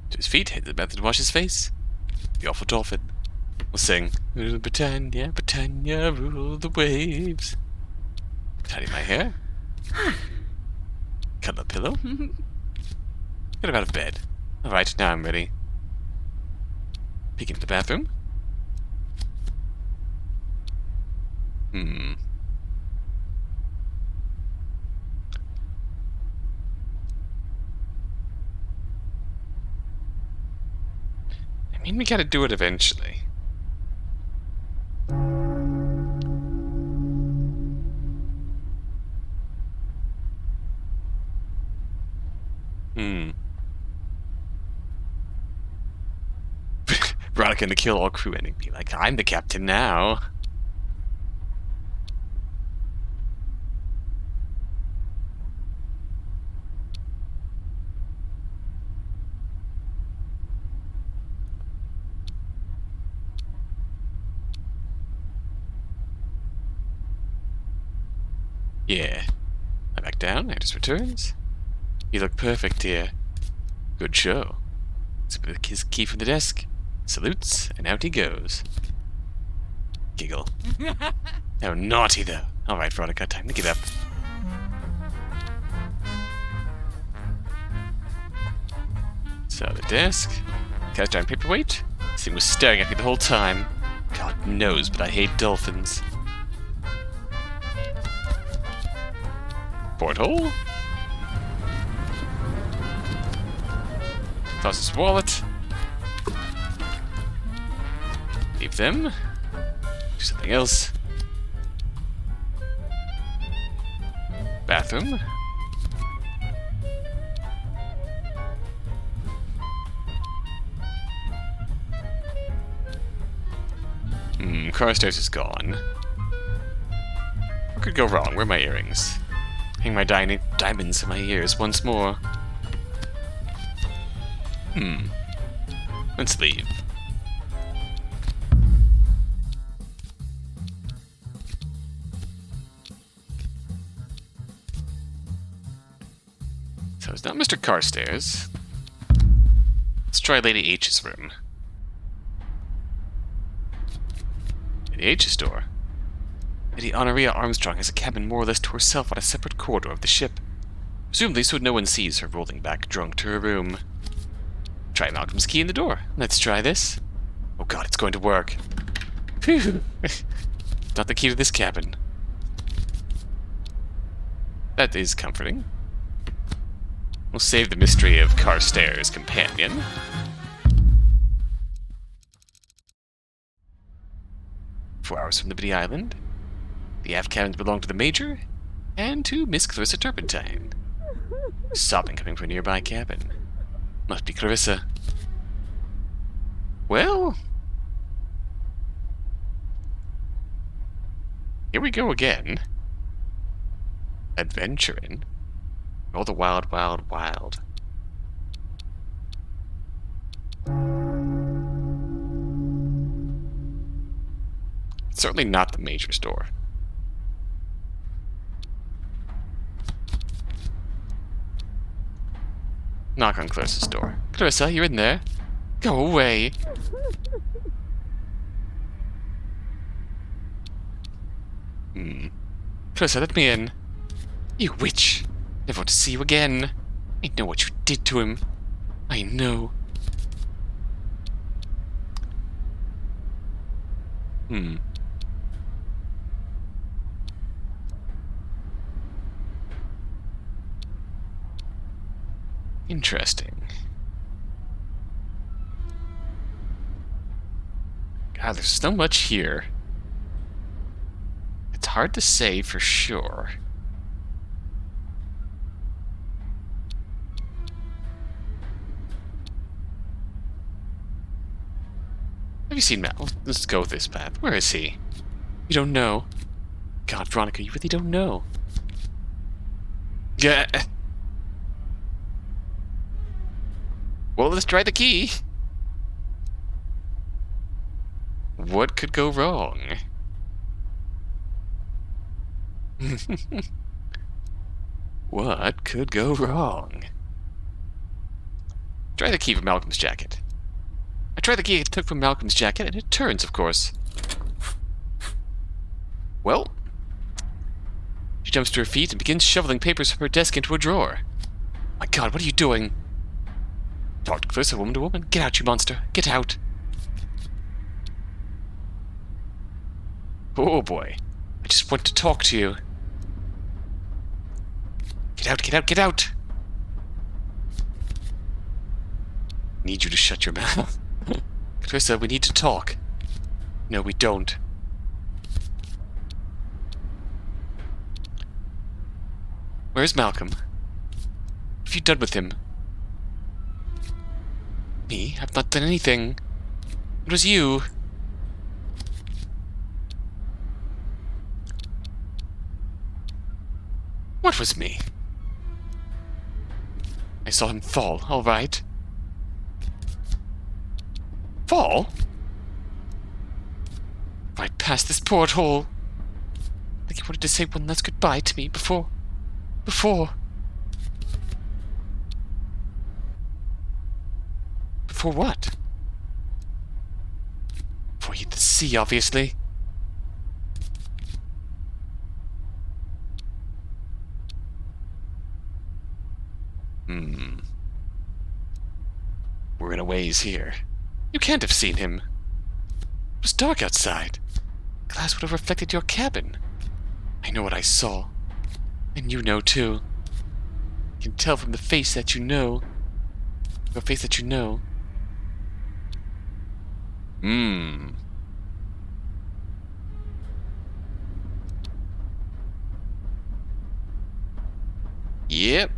To his feet, hit the bath to wash his face. The awful dolphin will sing, Britannia, Britannia, rule the waves. Tidy my hair. Cut the pillow. Get him out of bed. Alright, now I'm ready. Peek into the bathroom. I mean, we gotta do it eventually. Veronica to kill all crew and be like, I'm the captain now. Yeah. I back down, Actus returns. You look perfect here. Good show. Split his key from the desk, salutes, and out he goes. Giggle. Oh, naughty though. Alright, Veronica, time to get up. So, the desk. Cast iron paperweight. This thing was staring at me the whole time. God knows, but I hate dolphins. Porthole. Toss his wallet. Leave them. Do something else. Bathroom. Carstairs is gone. What could go wrong? Where are my earrings? Hang my diamonds in my ears once more. Let's leave. So it's not Mr. Carstairs. Let's try Lady H's room. Lady H's door. Lady Honoria Armstrong has a cabin more or less to herself on a separate corridor of the ship. Presumably so no one sees her rolling back drunk to her room. Try Malcolm's key in the door. Let's try this. Oh god, it's going to work. Phew. Not the key to this cabin. That is comforting. We'll save the mystery of Carstairs' companion. "4 hours from Liberty Island. The aft cabins belong to the Major and to Miss Clarissa Turpentine. Sobbing coming from a nearby cabin. Must be Clarissa. Well, here we go again. Adventuring. All the wild, wild, wild. It's certainly not the Major's door. knock on Clarissa's door. Clarissa, you're in there. Go away. Clarissa, let me in. You witch. Never want to see you again. I know what you did to him. I know. Interesting. God, there's so much here. It's hard to say for sure. Have you seen Mal? Let's go this path. Where is he? You don't know. God, Veronica, you really don't know. Yeah. Well, let's try the key. What could go wrong? What could go wrong? Try the key from Malcolm's jacket. I tried the key I took from Malcolm's jacket, and it turns, of course. Well, she jumps to her feet and begins shoveling papers from her desk into a drawer. My God, what are you doing? Talk to Clarissa, woman to woman. Get out, you monster. Get out. Oh boy. I just want to talk to you. Get out, get out, get out! Need you to shut your mouth. Clarissa, we need to talk. No, we don't. Where's Malcolm? What have you done with him? Me? I've not done anything. It was you. What was me? I saw him fall, all right. Fall? Right past this porthole. Like he wanted to say one last goodbye to me before... Before what? Before he hit the sea, obviously. We're in a ways here. You can't have seen him. It was dark outside. Glass would have reflected your cabin. I know what I saw. And you know, too. You can tell from the face that you know. Your face that you know. Yep.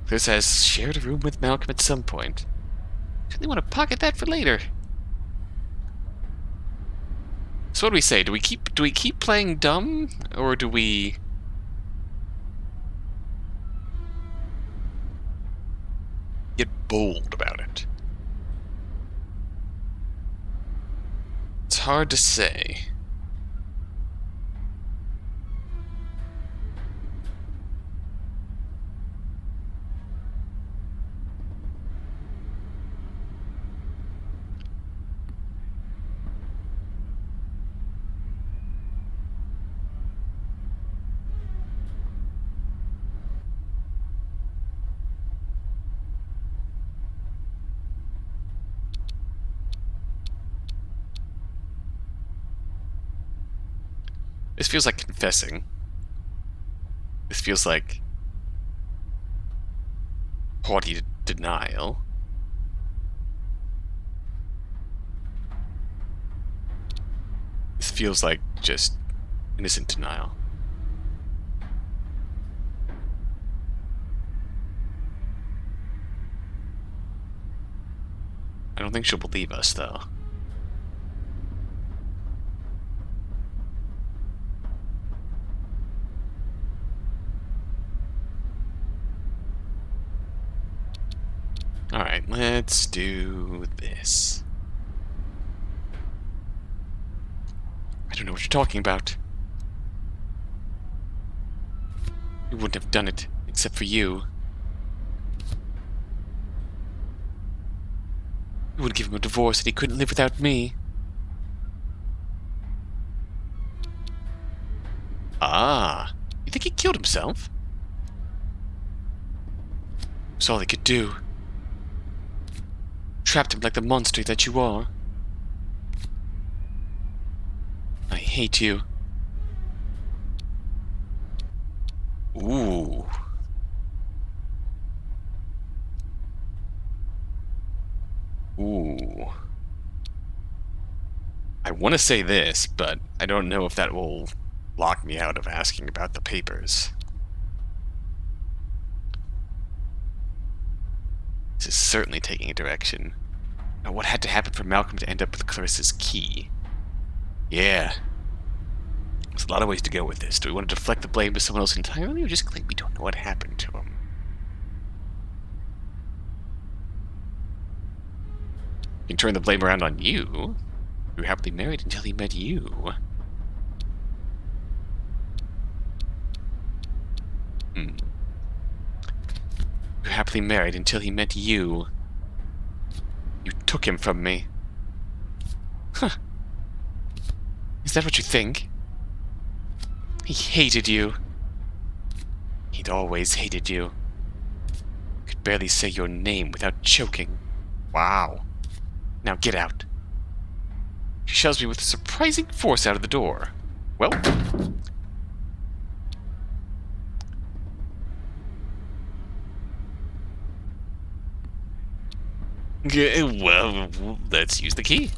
Chris has shared a room with Malcolm at some point. They want to pocket that for later. So what do we say? Do we keep playing dumb, or do we get bold about it? It's hard to say. This feels like confessing. This feels like haughty denial. This feels like just innocent denial. I don't think she'll believe us, though. Alright, let's do this. I don't know what you're talking about. You wouldn't have done it, except for you. You wouldn't give him a divorce and he couldn't live without me. Ah, you think he killed himself? It's all he could do. Trapped him like the monster that you are. I hate you. Ooh. Ooh. I want to say this, but I don't know if that will lock me out of asking about the papers. This is certainly taking a direction. Now, what had to happen for Malcolm to end up with Clarissa's key? Yeah. There's a lot of ways to go with this. Do we want to deflect the blame to someone else entirely, or just claim we don't know what happened to him? You can turn the blame around on you. You were happily married until he met you. You were happily married until he met you. You took him from me. Huh. Is that what you think? He hated you. He'd always hated you. Could barely say your name without choking. Wow. Now get out. She shoves me with surprising force out of the door. Well. Well, let's use the key.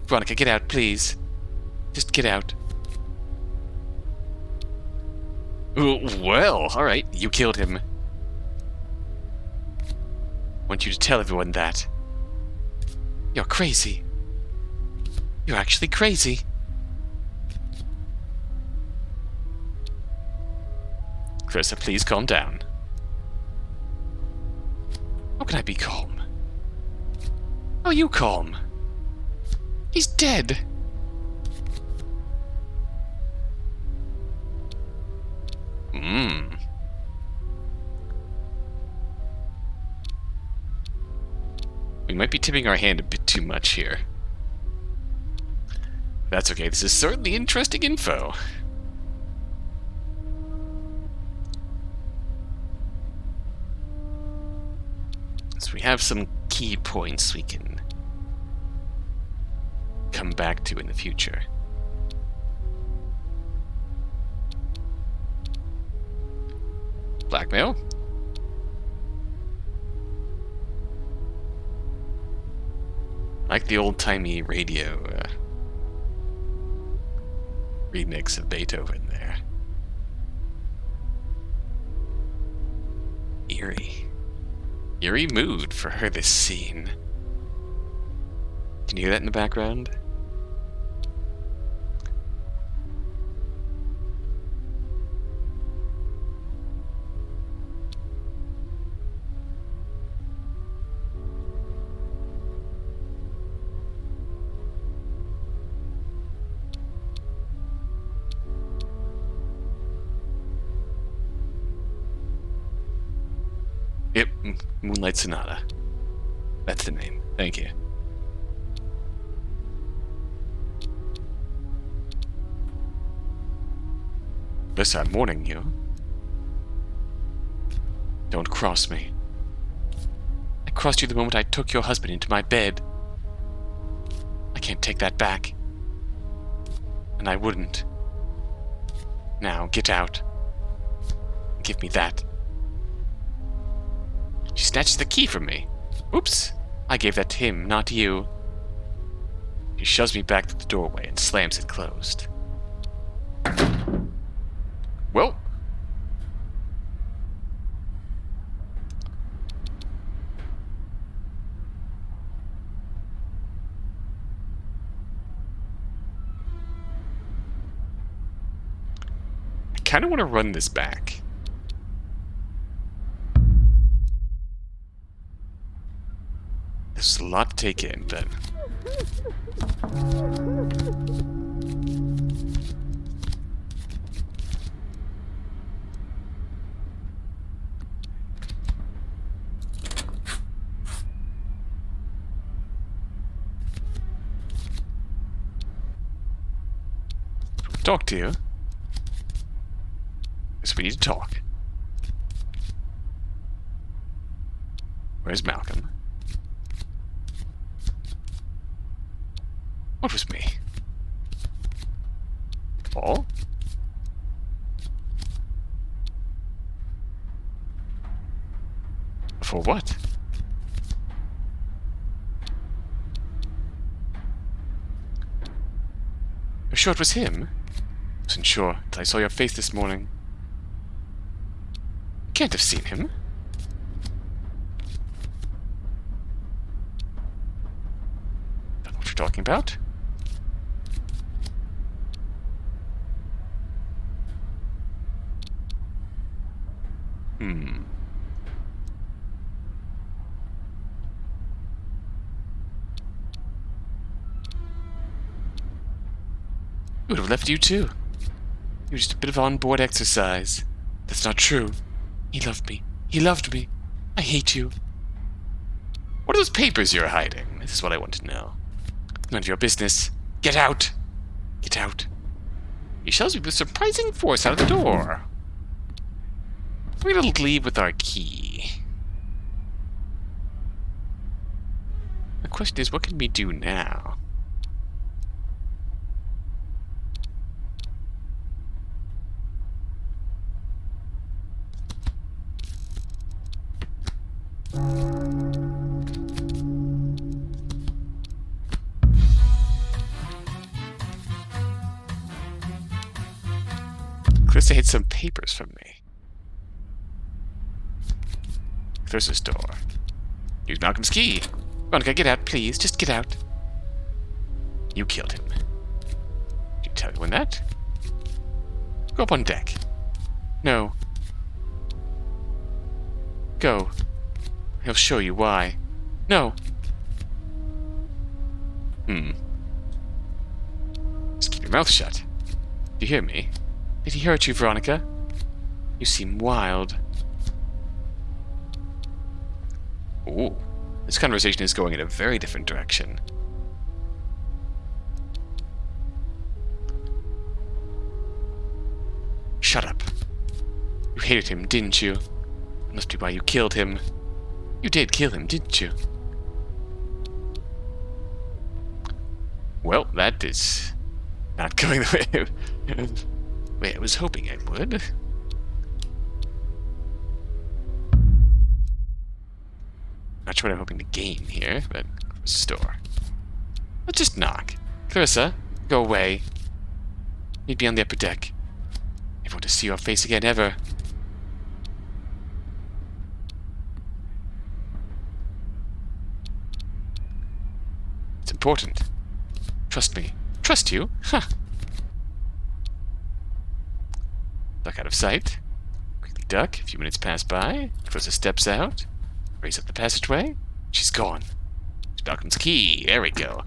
Veronica, get out, please. Just get out. Well, alright, you killed him. I want you to tell everyone that. You're crazy. You're actually crazy. Clarissa, please calm down. How can I be calm? How are you calm? He's dead. We might be tipping our hand a bit too much here. That's okay, this is certainly interesting info. So we have some key points we can come back to in the future. Blackmail? Like the old-timey radio remix of Beethoven there. Eerie. Eerie mood for her this scene. Can you hear that in the background? Yep, Moonlight Sonata. That's the name. Thank you. Listen, I'm warning you. Don't cross me. I crossed you the moment I took your husband into my bed. I can't take that back. And I wouldn't. Now, get out. Give me that. She snatches the key from me. Oops. I gave that to him, not you. He shoves me back to the doorway and slams it closed. Well. I kind of want to run this back. There's a lot to take in, but... talk to you. Guess we need to talk. Where's Malcolm? What was me? Paul? For what? You're sure it was him? I wasn't sure until I saw your face this morning. You can't have seen him. Don't know what you're talking about. He would have left you too. You were just a bit of on-board exercise. That's not true. He loved me. He loved me. I hate you. What are those papers you're hiding? This is what I want to know. None of your business. Get out! Get out. He shoves me with surprising force out of the door. We're gonna leave with our key. The question is, what can we do now? Clarissa hid some papers from me. Clarissa's door. Use Malcolm's key. Veronica, get out, please. Just get out. You killed him. Did you tell anyone that? Go up on deck. No. Go. He'll show you why. No. Just keep your mouth shut. Do you hear me? Did he hurt you, Veronica? You seem wild. Ooh. This conversation is going in a very different direction. Shut up. You hated him, didn't you? That must be why you killed him. You did kill him, didn't you? Well, that is not going the way I was hoping it would. Not sure what I'm hoping to gain here, but store. Let's just knock. Clarissa, go away. Meet me on the upper deck. I don't want to see your face again, ever. It's important. Trust me. Trust you? Huh. Duck out of sight. Quickly duck. A few minutes pass by. Clarissa steps out. Race up the passageway. She's gone. It's Malcolm's key. There we go.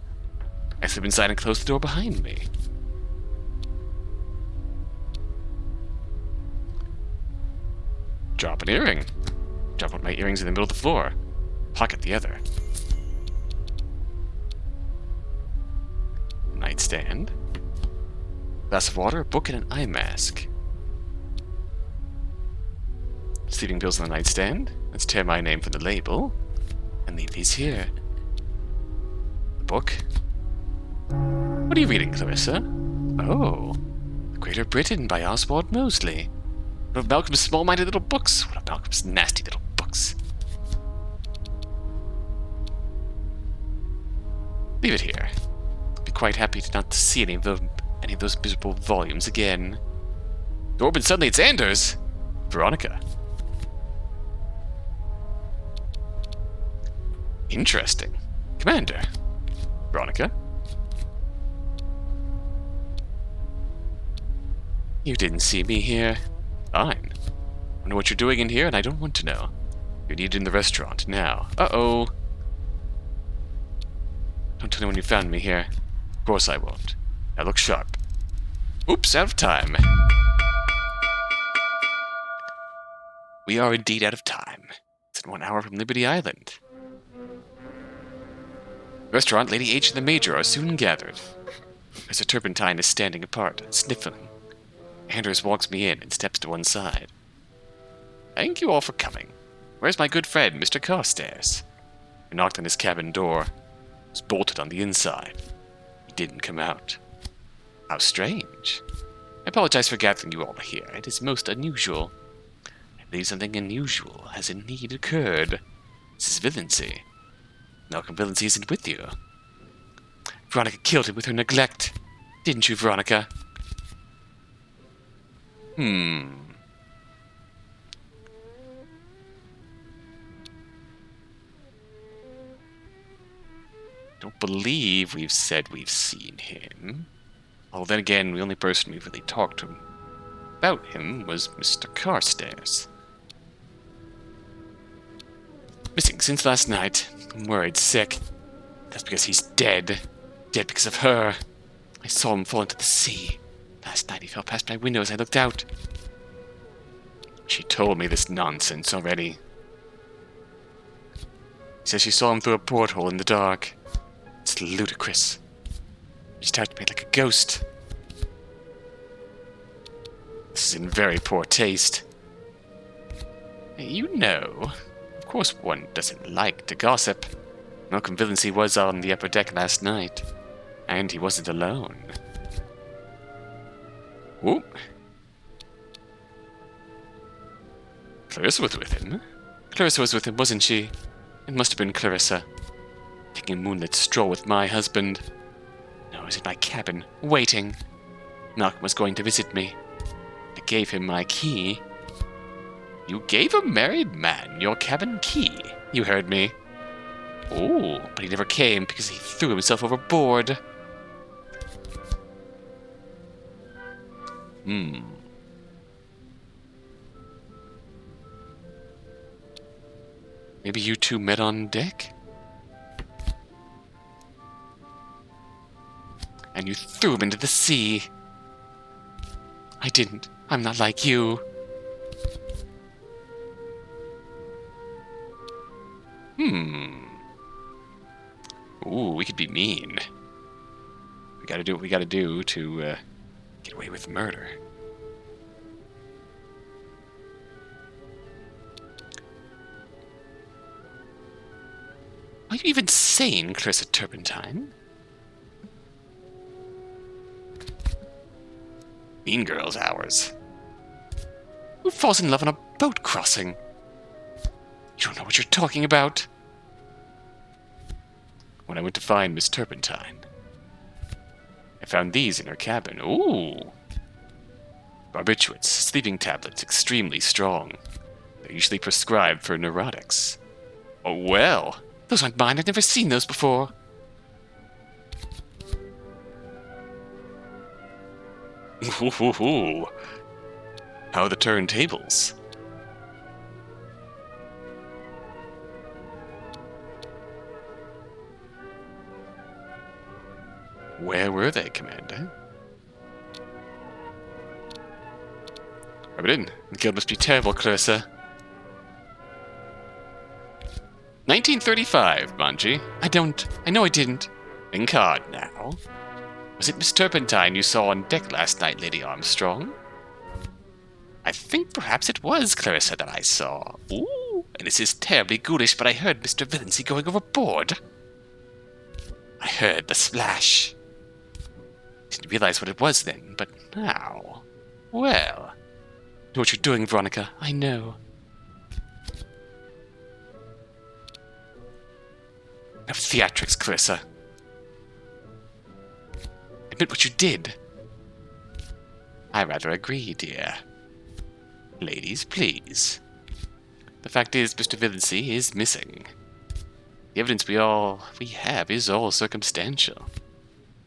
I slip inside and close the door behind me. Drop an earring. Drop one of my earrings in the middle of the floor. Pocket the other. Nightstand. Glass of water, a book, and an eye mask. Sleeping pills on the nightstand. Let's tear my name from the label and leave these here. The book. What are you reading, Clarissa? Oh, The Greater Britain by Oswald Mosley. One of Malcolm's small-minded little books. One of Malcolm's nasty little books. Leave it here. I'll be quite happy to not see any of those miserable volumes again. The orb, and suddenly it's Anders! Veronica. Interesting. Commander. Veronica. You didn't see me here. Fine. I know what you're doing in here, and I don't want to know. You're needed in the restaurant now. Uh-oh. Don't tell anyone you found me here. Of course I won't. Now look sharp. Oops, out of time. We are indeed out of time. It's in 1 hour from Liberty Island. Restaurant, Lady H and the Major are soon gathered. Mr. Turpentine is standing apart, sniffling. Anders walks me in and steps to one side. Thank you all for coming. Where's my good friend, Mr. Carstairs? I knocked on his cabin door. It was bolted on the inside. He didn't come out. How strange. I apologize for gathering you all here. It is most unusual. I believe something unusual has indeed occurred. Mrs. Villancy. Malcolm Villancy isn't with you. Veronica killed him with her neglect. Didn't you, Veronica? Don't believe we've said we've seen him. Although then again, the only person we've really talked to about him was Mr. Carstairs. Missing since last night. I'm worried sick. That's because he's dead. Dead because of her. I saw him fall into the sea. Last night he fell past my window as I looked out. She told me this nonsense already. She says she saw him through a porthole in the dark. It's ludicrous. She touched me like a ghost. This is in very poor taste. You know, of course one doesn't like to gossip. Malcolm Villancy was on the upper deck last night, and he wasn't alone. Whoop. Clarissa was with him. Clarissa was with him, wasn't she? It must have been Clarissa. Taking a moonlit stroll with my husband. No, I was in my cabin, waiting. Malcolm was going to visit me. I gave him my key. You gave a married man your cabin key? You heard me. Oh, but he never came because he threw himself overboard. Maybe you two met on deck? And you threw him into the sea. I didn't. I'm not like you. Ooh, we could be mean. We gotta do what we gotta do to get away with murder. Are you even sane, Clarissa Turpentine? Mean girls hours. Who falls in love on a boat crossing? You don't know what you're talking about. When I went to find Miss Turpentine, I found these in her cabin. Ooh! Barbiturates, sleeping tablets, extremely strong. They're usually prescribed for neurotics. Oh, well. Those aren't mine. I've never seen those before. Ooh. How are the turntables? Where were they, Commander? Rub it in. The guild must be terrible, Clarissa. 1935, Bungie. I know I didn't. In card now. Was it Miss Turpentine you saw on deck last night, Lady Armstrong? I think perhaps it was Clarissa that I saw. Ooh, and this is terribly ghoulish, but I heard Mr. Villancy going overboard. I heard the splash. Didn't realize what it was then, but now... Well... Know what you're doing, Veronica. I know. Enough theatrics, Clarissa. Admit what you did. I rather agree, dear. Ladies, please. The fact is, Mr. Villancy is missing. The evidence we have is all circumstantial.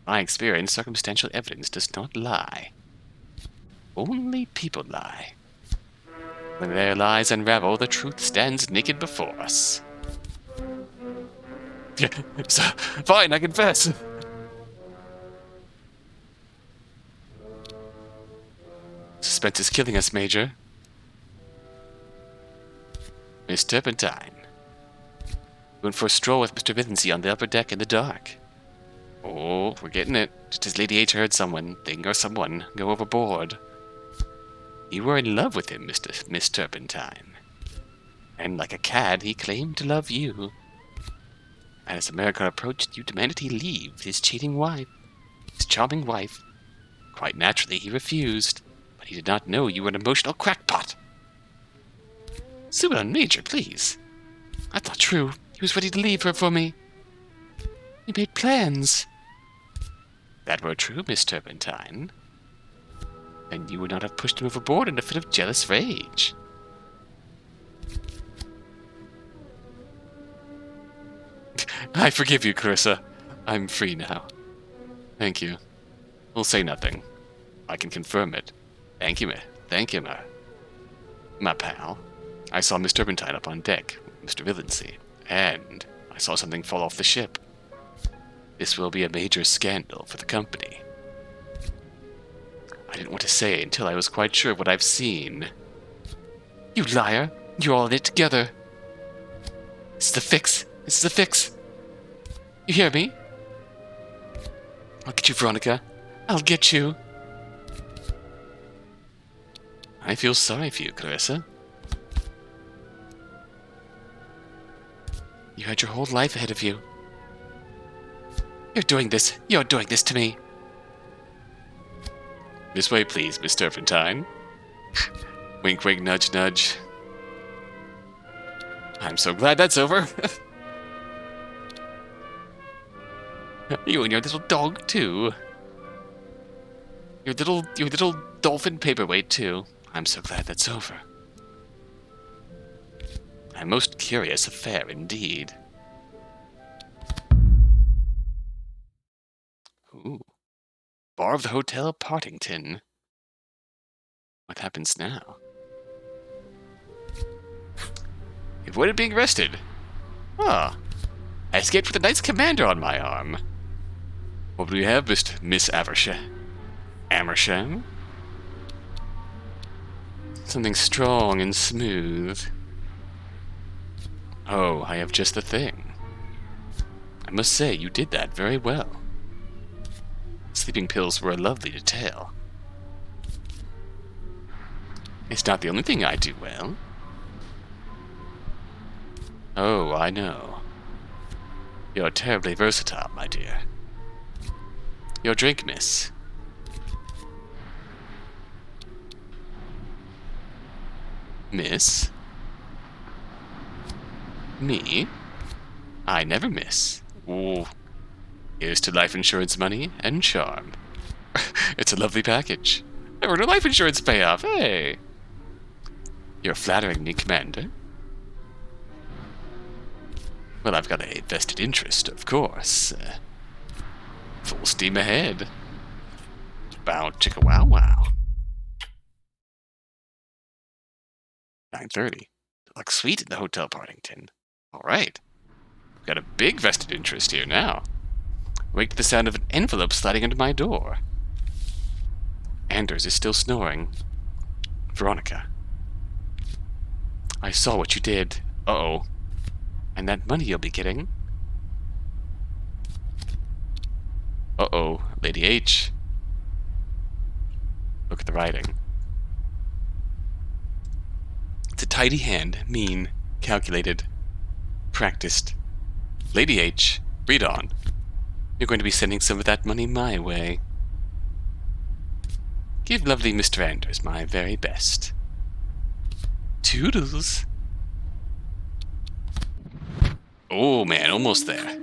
In my experience, circumstantial evidence does not lie. Only people lie. When their lies unravel, the truth stands naked before us. Yeah, fine, I confess. Suspense is killing us, Major. Miss Turpentine. Went for a stroll with Mr. Villancy on the upper deck in the dark. Oh, we're getting it. Just as Lady H heard thing or someone, go overboard. You were in love with him, Miss Turpentine. And like a cad, he claimed to love you. And as America approached, you demanded he leave his cheating wife, his charming wife. Quite naturally, he refused, but he did not know you were an emotional crackpot. Suban, Major, please. That's not true. He was ready to leave her for me. He made plans. That were true, Miss Turpentine. Then you would not have pushed him overboard in a fit of jealous rage. I forgive you, Clarissa. I'm free now. Thank you. We'll say nothing. I can confirm it. Thank you, my pal. I saw Miss Turpentine up on deck, Mr. Villancy, and I saw something fall off the ship. This will be a major scandal for the company. I didn't want to say it until I was quite sure of what I've seen. You liar! You're all in it together. This is the fix. This is the fix. You hear me? I'll get you, Veronica. I'll get you. I feel sorry for you, Clarissa. You had your whole life ahead of you. You're doing this to me. This way, please, Miss Turpentine. Wink, wink, nudge, nudge. I'm so glad that's over. You and your little dog, too. Your little dolphin paperweight, too. I'm so glad that's over. A most curious affair, indeed. Ooh. Bar of the Hotel Partington. What happens now? Avoided being arrested. Ah. I escaped with a Knight's Commander on my arm. What do we have, Miss Amersham? Something strong and smooth. Oh, I have just the thing. I must say, you did that very well. Sleeping pills were a lovely detail. It's not the only thing I do well. Oh, I know. You're terribly versatile, my dear. Your drink, miss. Miss? Me? I never miss. Ooh. Here's to life insurance money and charm. It's a lovely package. I earned a life insurance payoff, hey! You're flattering me, Commander. Well, I've got a vested interest, of course. Full steam ahead. Bow chicka wow wow. 9:30. Looks sweet at the Hotel Partington. Alright. We've got a big vested interest here now. Wake to the sound of an envelope sliding under my door. Anders is still snoring. Veronica. I saw what you did. Uh-oh. And that money you'll be getting. Uh-oh, Lady H. Look at the writing. It's a tidy hand, mean, calculated, practiced. Lady H, read on. You're going to be sending some of that money my way. Give lovely Mr. Anders my very best. Toodles. Oh man, almost there.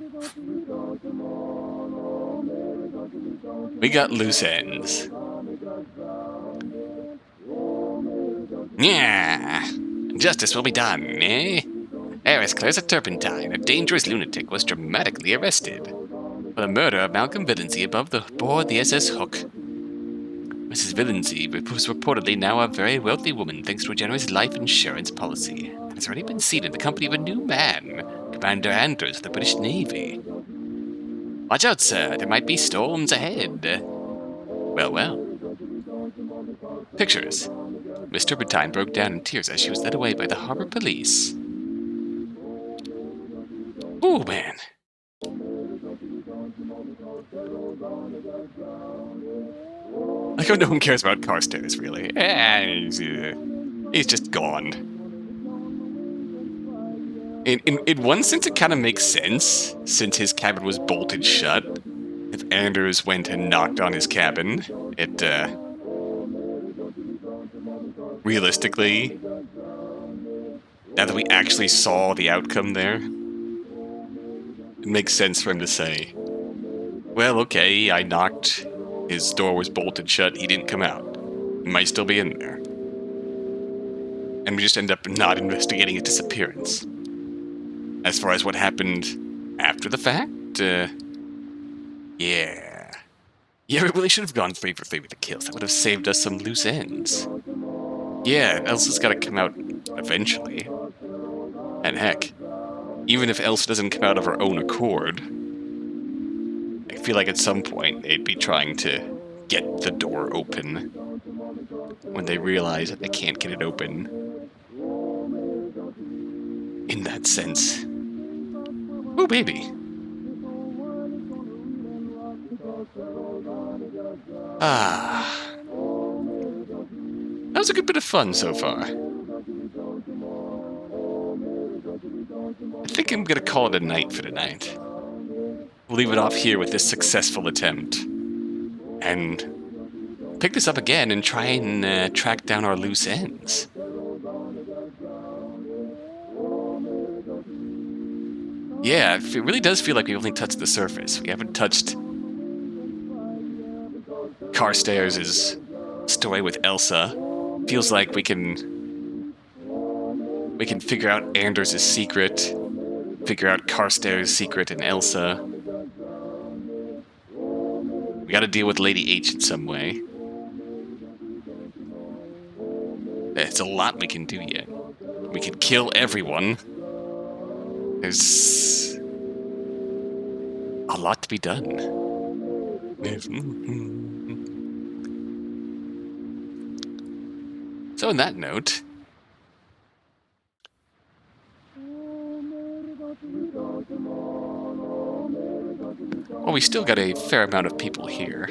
We got loose ends. Yeah, justice will be done, eh? Heiress Clarissa Turpentine, a dangerous lunatic, was dramatically arrested for the murder of Malcolm Villancy aboard the SS Hook. Mrs. Villancy was reportedly now a very wealthy woman thanks to a generous life insurance policy, and has already been seen in the company of a new man, Commander Anders of the British Navy. Watch out, sir, there might be storms ahead. Well, well. Pictures. Miss Turpentine broke down in tears as she was led away by the harbor police. Ooh, man. Like how no one cares about Carstairs, really. He's just gone. In one sense, it kind of makes sense, since his cabin was bolted shut. If Anders went and knocked on his cabin, it, realistically, now that we actually saw the outcome there, it makes sense for him to say, well, okay, I knocked, his door was bolted shut, he didn't come out. He might still be in there. And we just end up not investigating his disappearance. As far as what happened after the fact, yeah. Yeah, we really should have gone 3 for 3 with the kills. That would have saved us some loose ends. Yeah, Elsa's gotta come out eventually. And heck, even if Elsa doesn't come out of her own accord, I feel like at some point they'd be trying to get the door open when they realize that they can't get it open. In that sense. Oh, baby. Ah. That was a good bit of fun so far. I think I'm gonna call it a night for tonight. We'll leave it off here with this successful attempt. And pick this up again and try and track down our loose ends. Yeah, it really does feel like we only touched the surface. We haven't touched Carstairs' story with Elsa. Feels like we can figure out Anders' secret, figure out Carstairs' secret and Elsa. We gotta deal with Lady H in some way. There's a lot we can do yet. We can kill everyone. There's a lot to be done. So on that note, well, we still got a fair amount of people here.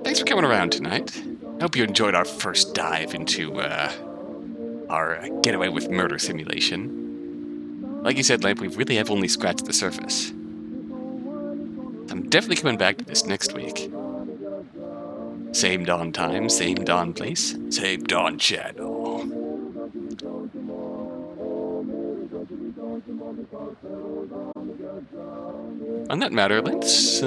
Thanks for coming around tonight. I hope you enjoyed our first dive into our getaway with murder simulation. Like you said, Lamp, we really have only scratched the surface. I'm definitely coming back to this next week. Same dawn time, same dawn place, same dawn channel. On that matter, let's